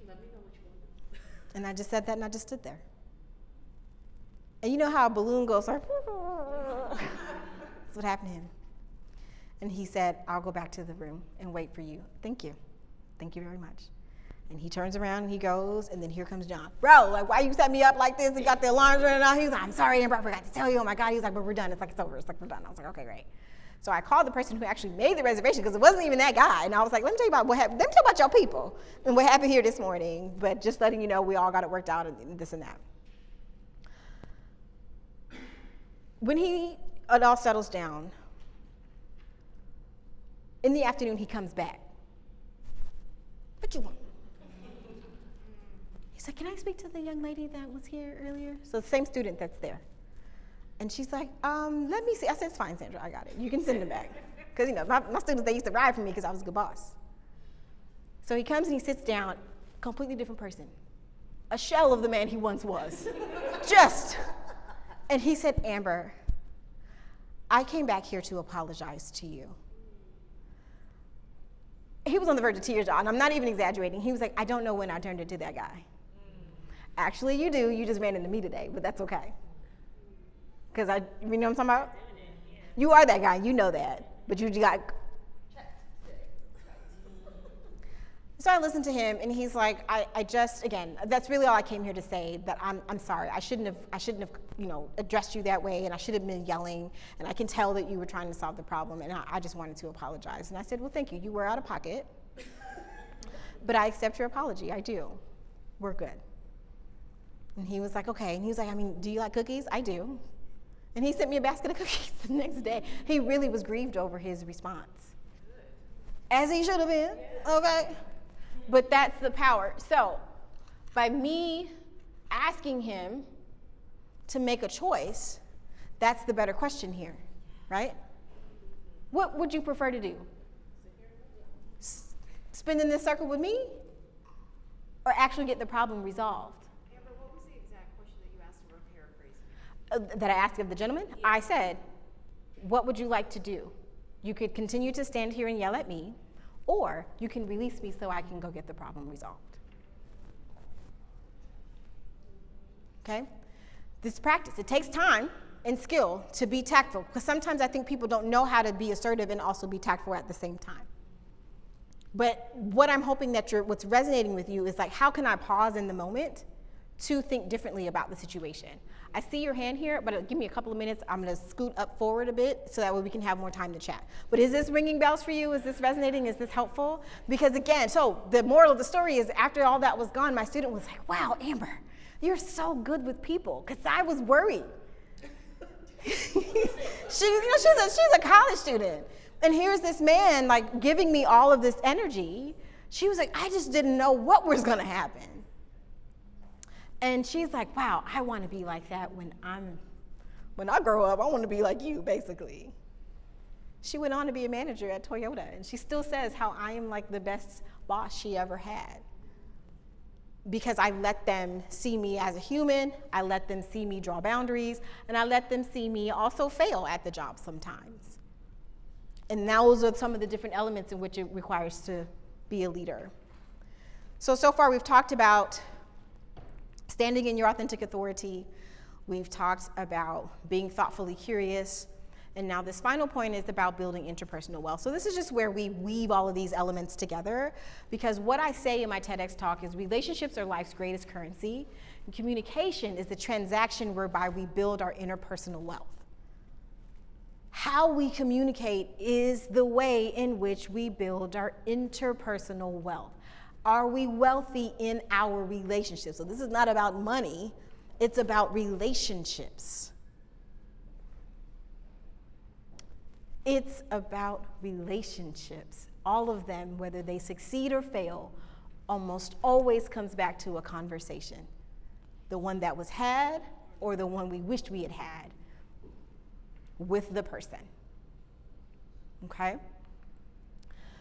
Let me know what you want. And I just said that, and I just stood there. And you know how a balloon goes like, that's what happened to him. And he said, I'll go back to the room and wait for you. Thank you. Thank you very much. And he turns around and he goes, and then here comes John. Bro, like, why you set me up like this and got the alarms running out? He was like, I'm sorry, Amber, I forgot to tell you. Oh my God. He was like, but we're done. It's like, it's over. It's like, we're done. I was like, okay, great. So I called the person who actually made the reservation, because it wasn't even that guy. And I was like, let me tell you about what happened. Let me tell you about your people and what happened here this morning. But just letting you know, we all got it worked out and this and that. When it all settles down, in the afternoon, he comes back. What you want? He's like, can I speak to the young lady that was here earlier? So the same student that's there. And she's like, let me see. I said, it's fine, Sandra, I got it. You can send him back. Because, you know, my students, they used to ride for me because I was a good boss. So he comes and he sits down, completely different person. A shell of the man he once was. And he said, Amber, I came back here to apologize to you. He was on the verge of tears, and I'm not even exaggerating. He was like, I don't know when I turned into that guy. Actually, you do. You just ran into me today, but that's okay. Because you know what I'm talking about? You are that guy. You know that. But you got... So I listened to him, and he's like, I just, again, that's really all I came here to say, that I'm sorry. I shouldn't have, you know, addressed you that way, and I should have been yelling, and I can tell that you were trying to solve the problem, and I just wanted to apologize. And I said, well, thank you. You were out of pocket, but I accept your apology. I do. We're good. And he was like, okay. And he was like, I mean, do you like cookies? I do. And he sent me a basket of cookies the next day. He really was grieved over his response. As he should have been, okay? But that's the power. So by me asking him to make a choice, that's the better question here, right? What would you prefer to do? Spin in this circle with me? Or actually get the problem resolved? Amber, what was the exact question that you asked, or paraphrasing? that I asked of the gentleman, I said, what would you like to do? You could continue to stand here and yell at me, or you can release me so I can go get the problem resolved. Okay? This practice, it takes time and skill to be tactful, because sometimes I think people don't know how to be assertive and also be tactful at the same time. But what I'm hoping that what's resonating with you is like, how can I pause in the moment to think differently about the situation? I see your hand here, but give me a couple of minutes. I'm gonna scoot up forward a bit so that way we can have more time to chat. But is this ringing bells for you? Is this resonating? Is this helpful? Because again, so the moral of the story is after all that was gone, my student was like, wow, Amber, you're so good with people, because I was worried. She's a college student. And here's this man like giving me all of this energy. She was like, I just didn't know what was gonna happen. And she's like, wow, I want to be like that when I grow up. I want to be like you, basically. She went on to be a manager at Toyota, and she still says how I am like the best boss she ever had, because I let them see me as a human, I let them see me draw boundaries, and I let them see me also fail at the job sometimes. And those are some of the different elements in which it requires to be a leader. So far we've talked about standing in your authentic authority. We've talked about being thoughtfully curious. And now this final point is about building interpersonal wealth. So this is just where we weave all of these elements together, because what I say in my TEDx talk is relationships are life's greatest currency, and communication is the transaction whereby we build our interpersonal wealth. How we communicate is the way in which we build our interpersonal wealth. Are we wealthy in our relationships? So this is not about money, it's about relationships. It's about relationships. All of them, whether they succeed or fail, almost always comes back to a conversation. The one that was had or the one we wished we had had with the person. Okay?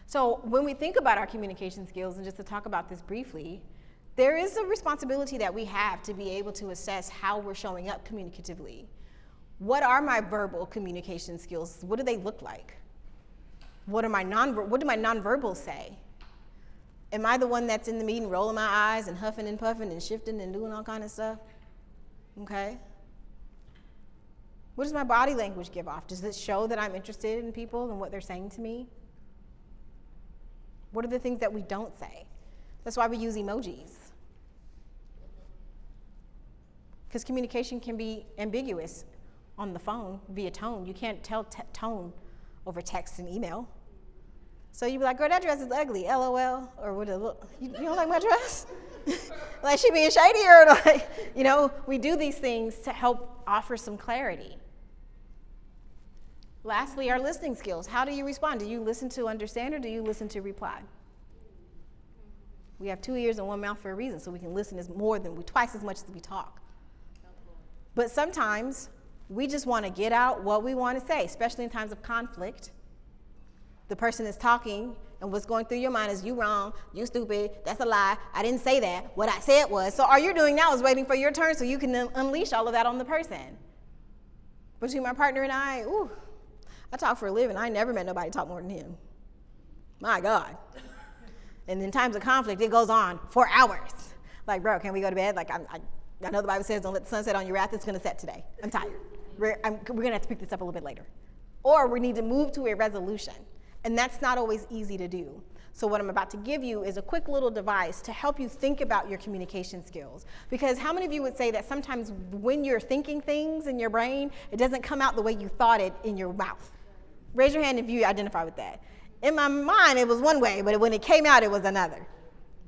So when we think about our communication skills, and just to talk about this briefly, there is a responsibility that we have to be able to assess how we're showing up communicatively. What are my verbal communication skills? What do they look like? What do my nonverbals say? Am I the one that's in the meeting rolling my eyes and huffing and puffing and shifting and doing all kind of stuff? Okay. What does my body language give off? Does it show that I'm interested in people and what they're saying to me? What are the things that we don't say? That's why we use emojis. Because communication can be ambiguous on the phone via tone. You can't tell tone over text and email. So you be like, girl, that dress is ugly, LOL, or would it look, you don't like my dress? Like she being shady, or like, we do these things to help offer some clarity. Lastly, our listening skills. How do you respond? Do you listen to understand, or do you listen to reply? We have 2 ears and 1 mouth for a reason, so we can listen twice as much as we talk. But sometimes we just want to get out what we want to say, especially in times of conflict. The person is talking, and what's going through your mind is, you wrong, you stupid, that's a lie, I didn't say that, what I said was. So all you're doing now is waiting for your turn so you can unleash all of that on the person. Between my partner and I talk for a living. I never met nobody talk more than him. My God. And in times of conflict, it goes on for hours. Like, bro, can we go to bed? Like, I know the Bible says, don't let the sun set on your wrath. It's going to set today. I'm tired. We're going to have to pick this up a little bit later. Or we need to move to a resolution. And that's not always easy to do. So what I'm about to give you is a quick little device to help you think about your communication skills. Because how many of you would say that sometimes when you're thinking things in your brain, it doesn't come out the way you thought it in your mouth? Raise your hand if you identify with that. In my mind, it was one way, but when it came out, it was another.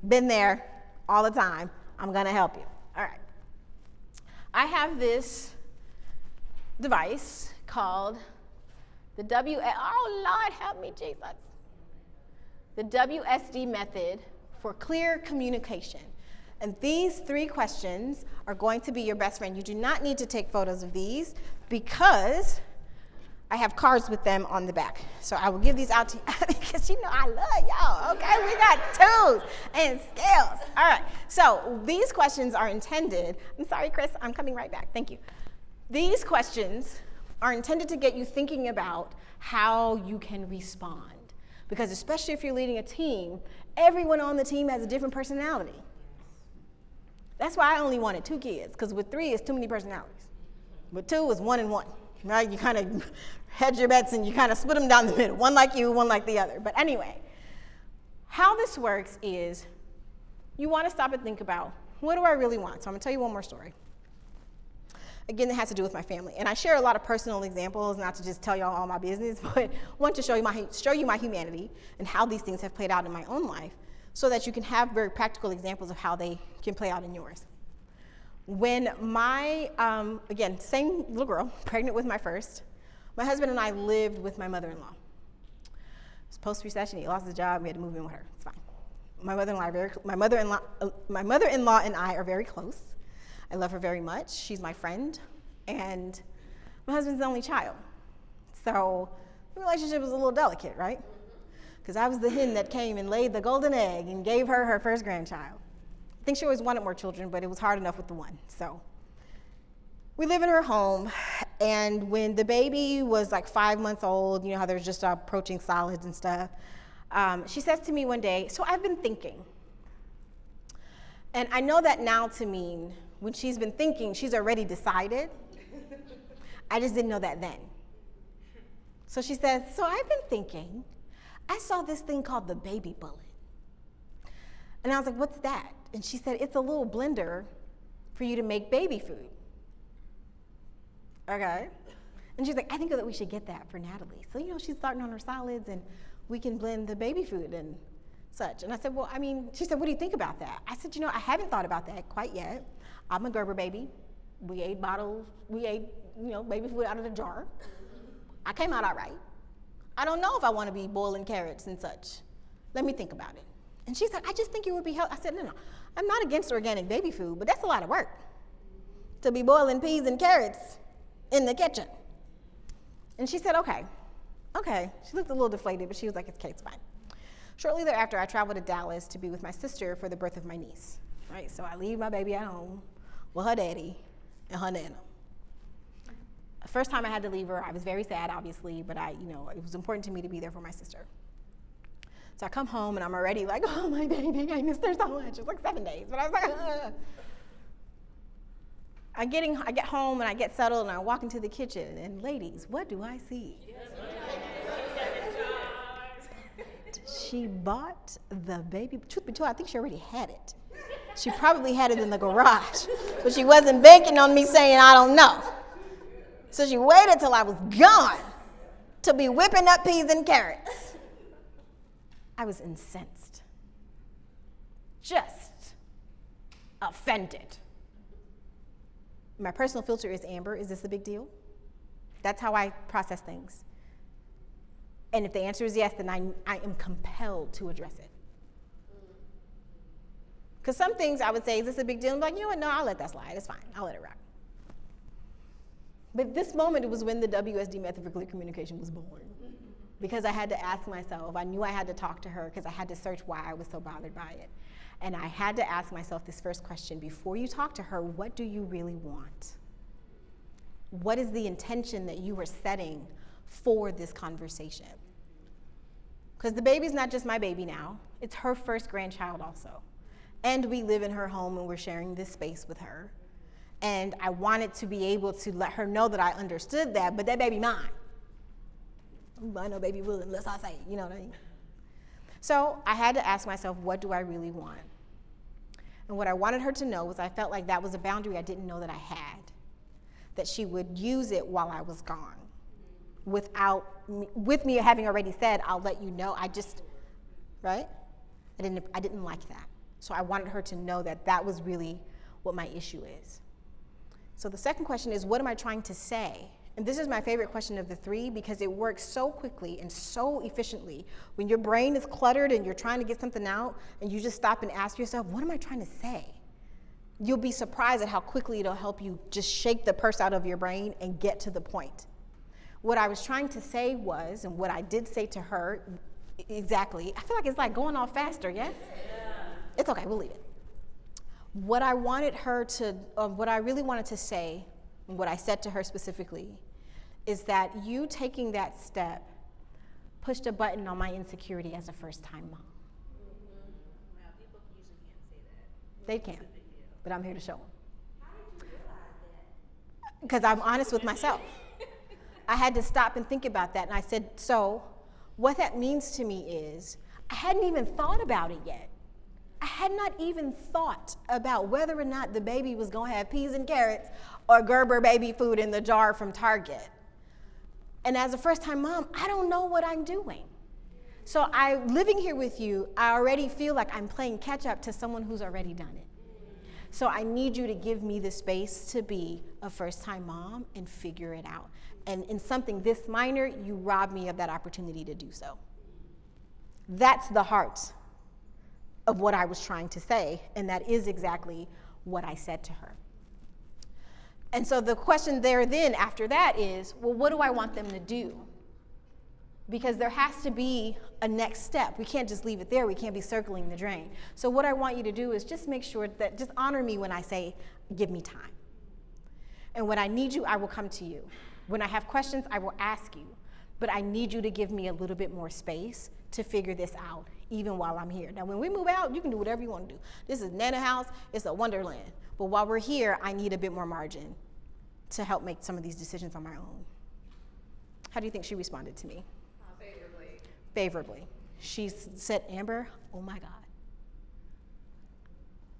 Been there all the time. I'm going to help you. All right. I have this device called the oh, Lord, help me, Jesus. The WSD method for clear communication. And these 3 questions are going to be your best friend. You do not need to take photos of these because I have cards with them on the back. So I will give these out to you because I love y'all, okay? We got tools and skills. All right, so these questions are intended. I'm sorry, Chris, I'm coming right back. Thank you. These questions are intended to get you thinking about how you can respond. Because especially if you're leading a team, everyone on the team has a different personality. That's why I only wanted 2 kids, because with 3, it's too many personalities. With 2, it's 1 and 1, right? You kind of hedge your bets and you kind of split them down the middle, one like you, one like the other. But anyway, how this works is you want to stop and think about, what do I really want? So I'm going to tell you one more story. Again, it has to do with my family. And I share a lot of personal examples, not to just tell y'all all my business, but want to show you my humanity and how these things have played out in my own life so that you can have very practical examples of how they can play out in yours. When my, again, same little girl, pregnant with my first, my husband and I lived with my mother-in-law. It was post-recession, he lost his job, we had to move in with her, it's fine. My mother-in-law and I are very close. I love her very much. She's my friend, and my husband's the only child. So the relationship was a little delicate, right? Because I was the hen that came and laid the golden egg and gave her her first grandchild. I think she always wanted more children, but it was hard enough with the one. So we live in her home, and when the baby was like 5 months old, you know how they're just approaching solids and stuff, she says to me one day, so I've been thinking. And I know that now to mean when she's been thinking, she's already decided. I just didn't know that then. So she says, so I've been thinking, I saw this thing called the baby bullet. And I was like, what's that? And she said, it's a little blender for you to make baby food. Okay. And she's like, I think that we should get that for Natalie. So, you know, she's starting on her solids and we can blend the baby food and such. And I said, well, I mean, she said, what do you think about that? I said, you know, I haven't thought about that quite yet. I'm a Gerber baby. We ate, you know, baby food out of the jar. I came out all right. I don't know if I want to be boiling carrots and such. Let me think about it. And she said, I just think it would be healthy. I said, no, I'm not against organic baby food, but that's a lot of work to be boiling peas and carrots in the kitchen. And she said, okay. She looked a little deflated, but she was like, okay, it's fine. Shortly thereafter, I traveled to Dallas to be with my sister for the birth of my niece, right? So I leave my baby at home with her daddy and her nana. The first time I had to leave her, I was very sad, obviously, but it was important to me to be there for my sister. So I come home and I'm already like, oh, my baby, I missed her so much. It was like 7 days, but I was like, ugh. I get home and I get settled and I walk into the kitchen and ladies, what do I see? She bought the baby, truth be told, I think she already had it. She probably had it in the garage, but she wasn't banking on me saying, I don't know. So she waited till I was gone to be whipping up peas and carrots. I was incensed, just offended. My personal filter is Amber. Is this a big deal? That's how I process things. And if the answer is yes, then I am compelled to address it. Because some things I would say, is this a big deal? I'm like, you know what? No, I'll let that slide. It's fine. I'll let it rock. But this moment, it was when the WSD method for clear communication was born. Because I had to ask myself, I knew I had to talk to her because I had to search why I was so bothered by it. And I had to ask myself this first question, before you talk to her, what do you really want? What is the intention that you are setting for this conversation? Because the baby's not just my baby now, it's her first grandchild also. And we live in her home and we're sharing this space with her. And I wanted to be able to let her know that I understood that, but that baby mine. I know baby will unless I say it, you know what I mean? So I had to ask myself, what do I really want? And what I wanted her to know was I felt like that was a boundary I didn't know that I had, that she would use it while I was gone, with me having already said, I'll let you know. Right? I didn't like that. So I wanted her to know that that was really what my issue is. So the second question is, what am I trying to say? And this is my favorite question of the three because it works so quickly and so efficiently. When your brain is cluttered and you're trying to get something out and you just stop and ask yourself, what am I trying to say? You'll be surprised at how quickly it'll help you just shake the purse out of your brain and get to the point. What I was trying to say was, and what I did say to her, exactly, I feel like it's like going off faster, yes? Yeah. It's okay, we'll leave it. What I really wanted to say and what I said to her specifically, is that you taking that step pushed a button on my insecurity as a first-time mom. Well, people usually can't say that. They can, but I'm here to show them. How did you realize that? Because I'm honest with myself. I had to stop and think about that, and I said, so what that means to me is I hadn't even thought about it yet. I had not even thought about whether or not the baby was going to have peas and carrots or Gerber baby food in the jar from Target. And as a first-time mom, I don't know what I'm doing. So living here with you, I already feel like I'm playing catch up to someone who's already done it. So I need you to give me the space to be a first-time mom and figure it out. And in something this minor, you rob me of that opportunity to do so. That's the heart of what I was trying to say, and that is exactly what I said to her. And so the question there then after that is, well, what do I want them to do? Because there has to be a next step. We can't just leave it there. We can't be circling the drain. So what I want you to do is just make sure that, just honor me when I say, give me time. And when I need you, I will come to you. When I have questions, I will ask you. But I need you to give me a little bit more space to figure this out, even while I'm here. Now, when we move out, you can do whatever you want to do. This is Nana House. It's a wonderland. But while we're here, I need a bit more margin to help make some of these decisions on my own. How do you think she responded to me? Favorably. She said, Amber, oh my God,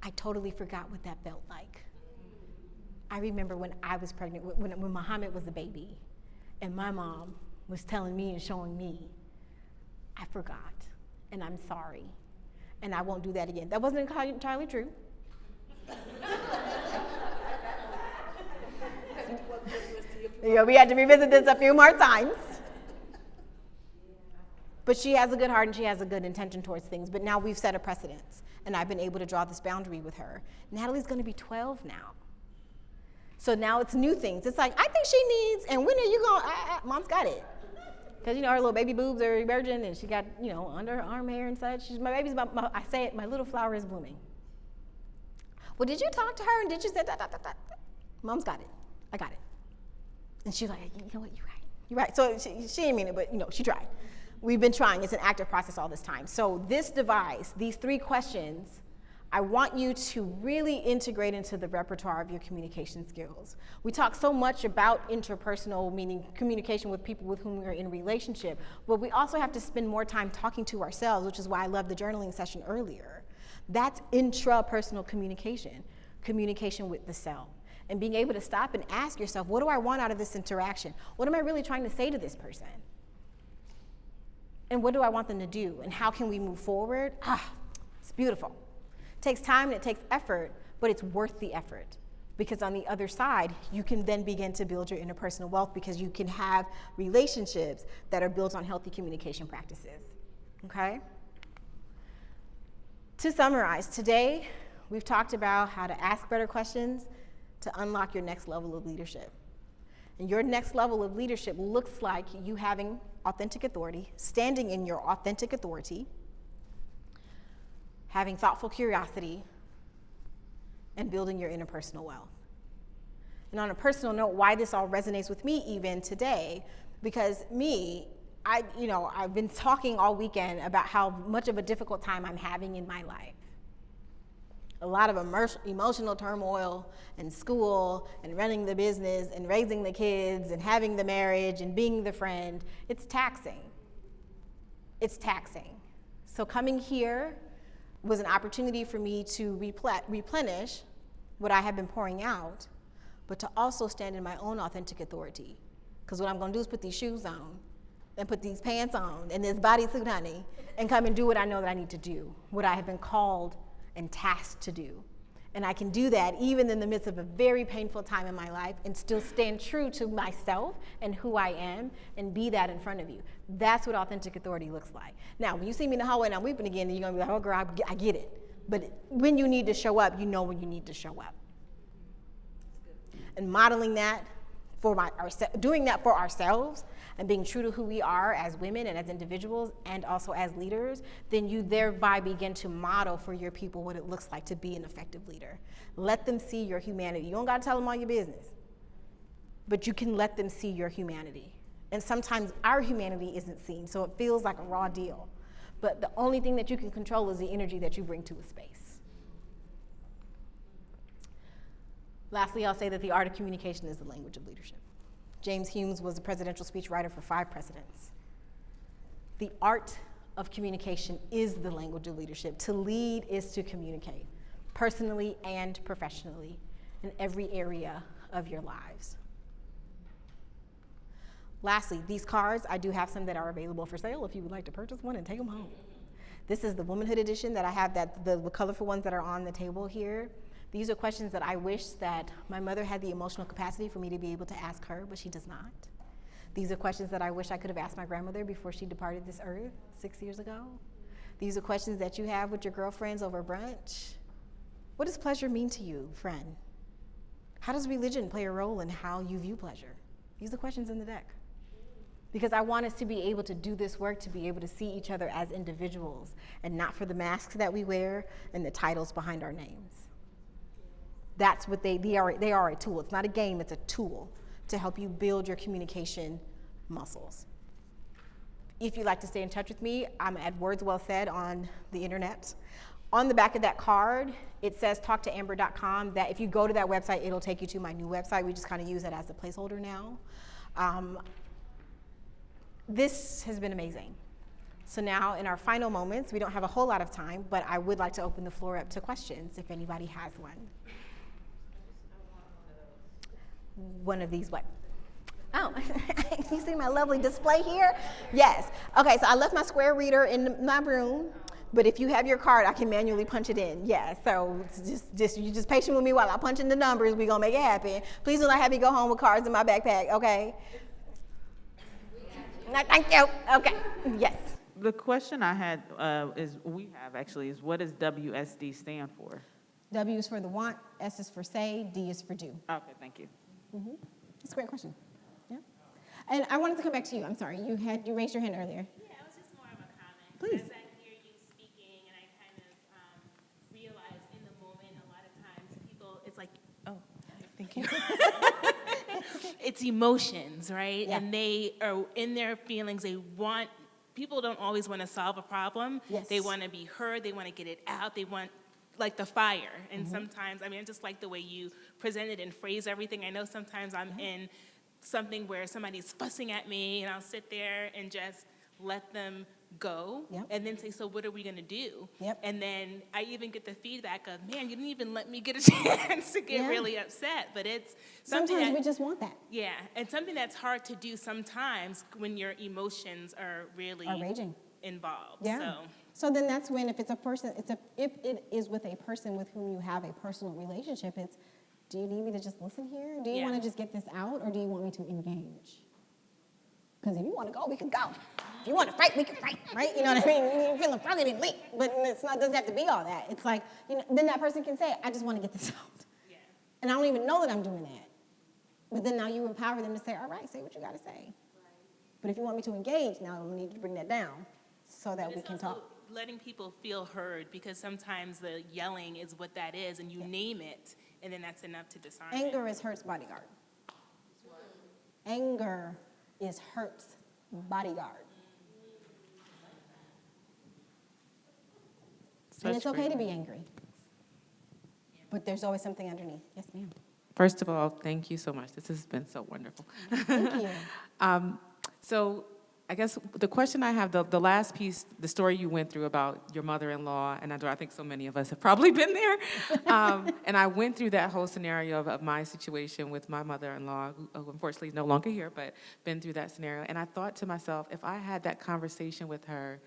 I totally forgot what that felt like. I remember when I was pregnant, when Muhammad was a baby, and my mom was telling me and showing me, I forgot, and I'm sorry, and I won't do that again. That wasn't entirely true. We had to revisit this a few more times. But she has a good heart and she has a good intention towards things. But now we've set a precedence, and I've been able to draw this boundary with her. Natalie's going to be 12 now. So now it's new things. It's like, I think she needs, and when are you going, Mom's got it. Because, her little baby boobs are emerging, and she got, underarm hair and such. My baby's, I say it, my little flower is blooming. Well, did you talk to her, and did you say that? Mom's got it. I got it. And she's like, you know what, you're right. You're right. So she didn't mean it, but, she tried. We've been trying. It's an active process all this time. So this device, these 3 questions, I want you to really integrate into the repertoire of your communication skills. We talk so much about interpersonal, meaning communication with people with whom we're in relationship, but we also have to spend more time talking to ourselves, which is why I love the journaling session earlier. That's intrapersonal communication, communication with the self. And being able to stop and ask yourself, what do I want out of this interaction? What am I really trying to say to this person? And what do I want them to do? And how can we move forward? It's beautiful. It takes time and it takes effort, but it's worth the effort. Because on the other side, you can then begin to build your interpersonal wealth because you can have relationships that are built on healthy communication practices. Okay? To summarize, today we've talked about how to ask better questions to unlock your next level of leadership. And your next level of leadership looks like you having authentic authority, standing in your authentic authority, having thoughtful curiosity, and building your interpersonal wealth. And on a personal note, why this all resonates with me even today, because I've been talking all weekend about how much of a difficult time I'm having in my life. A lot of emotional turmoil and school and running the business and raising the kids and having the marriage and being the friend. It's taxing. It's taxing. So coming here was an opportunity for me to replenish what I have been pouring out, but to also stand in my own authentic authority. Because what I'm going to do is put these shoes on and put these pants on and this bodysuit, honey, and come and do what I know that I need to do, what I have been called and tasked to do. And I can do that even in the midst of a very painful time in my life and still stand true to myself and who I am and be that in front of you. That's what authentic authority looks like. Now, when you see me in the hallway and I'm weeping again, you're gonna be like, oh girl, I get it. But when you need to show up, you know when you need to show up. And modeling that doing that for ourselves and being true to who we are as women and as individuals and also as leaders, then you thereby begin to model for your people what it looks like to be an effective leader. Let them see your humanity. You don't got to tell them all your business. but you can let them see your humanity. And sometimes our humanity isn't seen, so it feels like a raw deal. But the only thing that you can control is the energy that you bring to a space. Lastly, I'll say that the art of communication is the language of leadership. James Humes was a presidential speechwriter for 5 presidents. The art of communication is the language of leadership. To lead is to communicate, personally and professionally, in every area of your lives. Lastly, these cards, I do have some that are available for sale if you would like to purchase one and take them home. This is the Womanhood Edition that I have, that the colorful ones that are on the table here. These are questions that I wish that my mother had the emotional capacity for me to be able to ask her, but she does not. These are questions that I wish I could have asked my grandmother before she departed this earth 6 years ago. These are questions that you have with your girlfriends over brunch. What does pleasure mean to you, friend? How does religion play a role in how you view pleasure? These are questions in the deck. Because I want us to be able to do this work, to be able to see each other as individuals and not for the masks that we wear and the titles behind our names. That's what they are a tool. It's not a game, it's a tool to help you build your communication muscles. If you'd like to stay in touch with me, I'm at Words Well Said on the internet. On the back of that card, it says talktoamber.com. That if you go to that website, it'll take you to my new website. We just kind of use it as a placeholder now. This has been amazing. So now in our final moments, we don't have a whole lot of time, but I would like to open the floor up to questions if anybody has one. One of these what? Oh, you see my lovely display here? Yes. Okay, so I left my square reader in my room, but if you have your card, I can manually punch it in. Yeah, so you just patient with me while I punch in the numbers. We're gonna make it happen. Please do not have me go home with cards in my backpack, okay? Thank you. Okay. Yes. The question I had is what does WSD stand for? W is for the want, S is for say, D is for do. Okay, thank you. Mm-hmm. That's a great question. Yeah. And I wanted to come back to you. I'm sorry. You raised your hand earlier. Yeah, it was just more of a comment. Please. As I hear you speaking, and I kind of realize in the moment, a lot of times people, it's like, oh, thank you. It's emotions, right? Yeah. And they are in their feelings. People don't always want to solve a problem. Yes. They want to be heard. They want to get it out. They want, like, the fire. And sometimes, I just like the way you presented and phrase everything. I know sometimes I'm in something where somebody's fussing at me, and I'll sit there and just let them go, Yep. and then say, so what are we going to do? Yep. And then I even get the feedback of, man, you didn't even let me get a chance to get Yeah. really upset. But it's something Sometimes that, we just want that. yeah, and something that's hard to do sometimes when your emotions are really Are raging. involved. Yeah. So then that's when, if it is with a person with whom you have a personal relationship, it's, do you need me to just listen here? Do you Yeah. want to just get this out, or do you want me to engage? Because if you want to go, we can go. If you want to fight, we can fight, right? You know what I mean? You're feeling frustrated and weak, but doesn't have to be all that. It's like, then that person can say, I just want to get this out. Yeah. And I don't even know that I'm doing that. But then now you empower them to say, all right, say what you got to say. Right. But if you want me to engage, now we need to bring that down so that we can talk. Letting people feel heard, because sometimes the yelling is what that is, and you name it, and then that's enough to disarm it. Anger is hurt's bodyguard. Anger is hurt's bodyguard. And it's okay to be angry. But there's always something underneath. Yes, ma'am. First of all, thank you so much. This has been so wonderful. Thank you. So I guess the question I have, the last piece, the story you went through about your mother-in-law, and I think so many of us have probably been there. And I went through that whole scenario of my situation with my mother-in-law, who unfortunately is no longer here, but been through that scenario. And I thought to myself, if I had that conversation with her,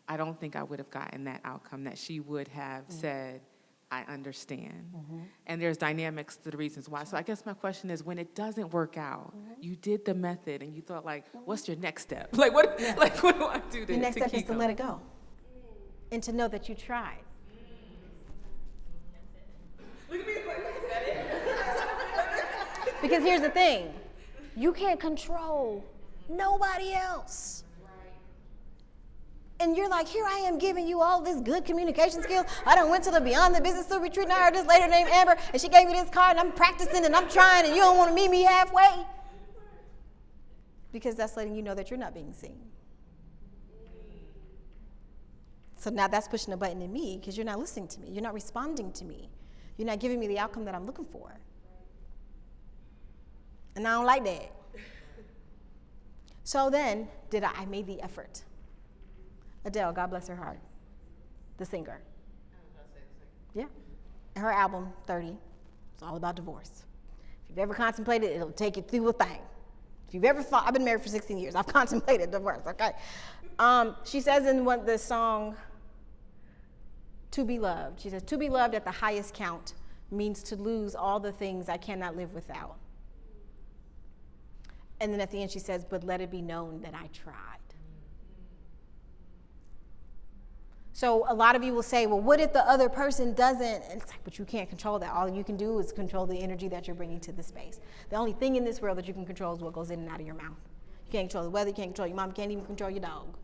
I don't think I would have gotten that outcome, that she would have said, I understand. And there's dynamics to the reasons why. So I guess my question is, when it doesn't work out, you did the method and you thought, like, what's your next step? Like, what do I do to The next to step is keep to going? let it go. And to know that you tried. Because here's the thing. You can't control nobody else. And you're like, here I am giving you all this good communication skills. I done went to the Beyond the Business School retreat, and I heard this lady named Amber, and she gave me this card, and I'm practicing, and I'm trying, and you don't want to meet me halfway? Because that's letting you know that you're not being seen. So now that's pushing a button in me because you're not listening to me. You're not responding to me. You're not giving me the outcome that I'm looking for. And I don't like that. So then, I made the effort. Adele, God bless her heart, the singer. Yeah. And her album, 30, it's all about divorce. If you've ever contemplated it, it'll take you through a thing. If you've ever thought, I've been married for 16 years, I've contemplated divorce, okay? She says in the song, To Be Loved, she says, to be loved at the highest count means to lose all the things I cannot live without. And then at the end she says, but let it be known that I tried. So a lot of you will say, well, what if the other person doesn't? And it's like, but you can't control that. All you can do is control the energy that you're bringing to the space. The only thing in this world that you can control is what goes in and out of your mouth. You can't control the weather, you can't control your mom, you can't even control your dog.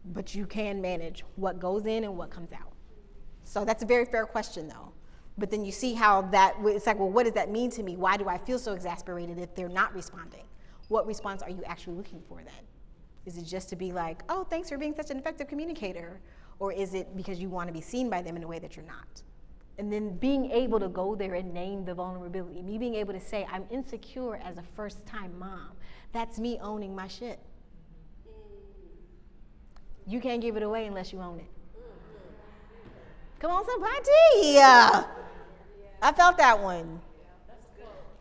But you can manage what goes in and what comes out. So that's a very fair question, though. But then you see how it's like, well, what does that mean to me? Why do I feel so exasperated if they're not responding? What response are you actually looking for then? Is it just to be like, oh, thanks for being such an effective communicator? Or is it because you want to be seen by them in a way that you're not? And then being able to go there and name the vulnerability. Me being able to say, I'm insecure as a first-time mom. That's me owning my shit. You can't give it away unless you own it. Come on, somebody. I felt that one.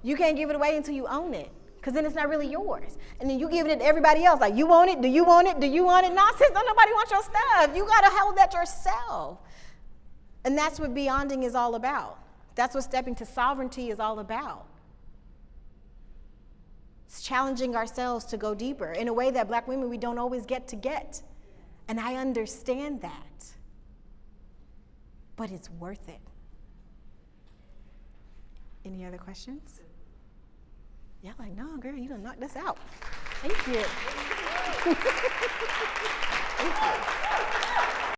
You can't give it away until you own it, because then it's not really yours. And then you give it to everybody else. Like, you want it? Do you want it? Do you want it? Nonsense. Don't nobody want your stuff. You got to hold that yourself. And that's what beyonding is all about. That's what stepping to sovereignty is all about. It's challenging ourselves to go deeper in a way that Black women, we don't always get to get. And I understand that. But it's worth it. Any other questions? Yeah, like, no, girl, you done knocked us out. Thank you. Thank you.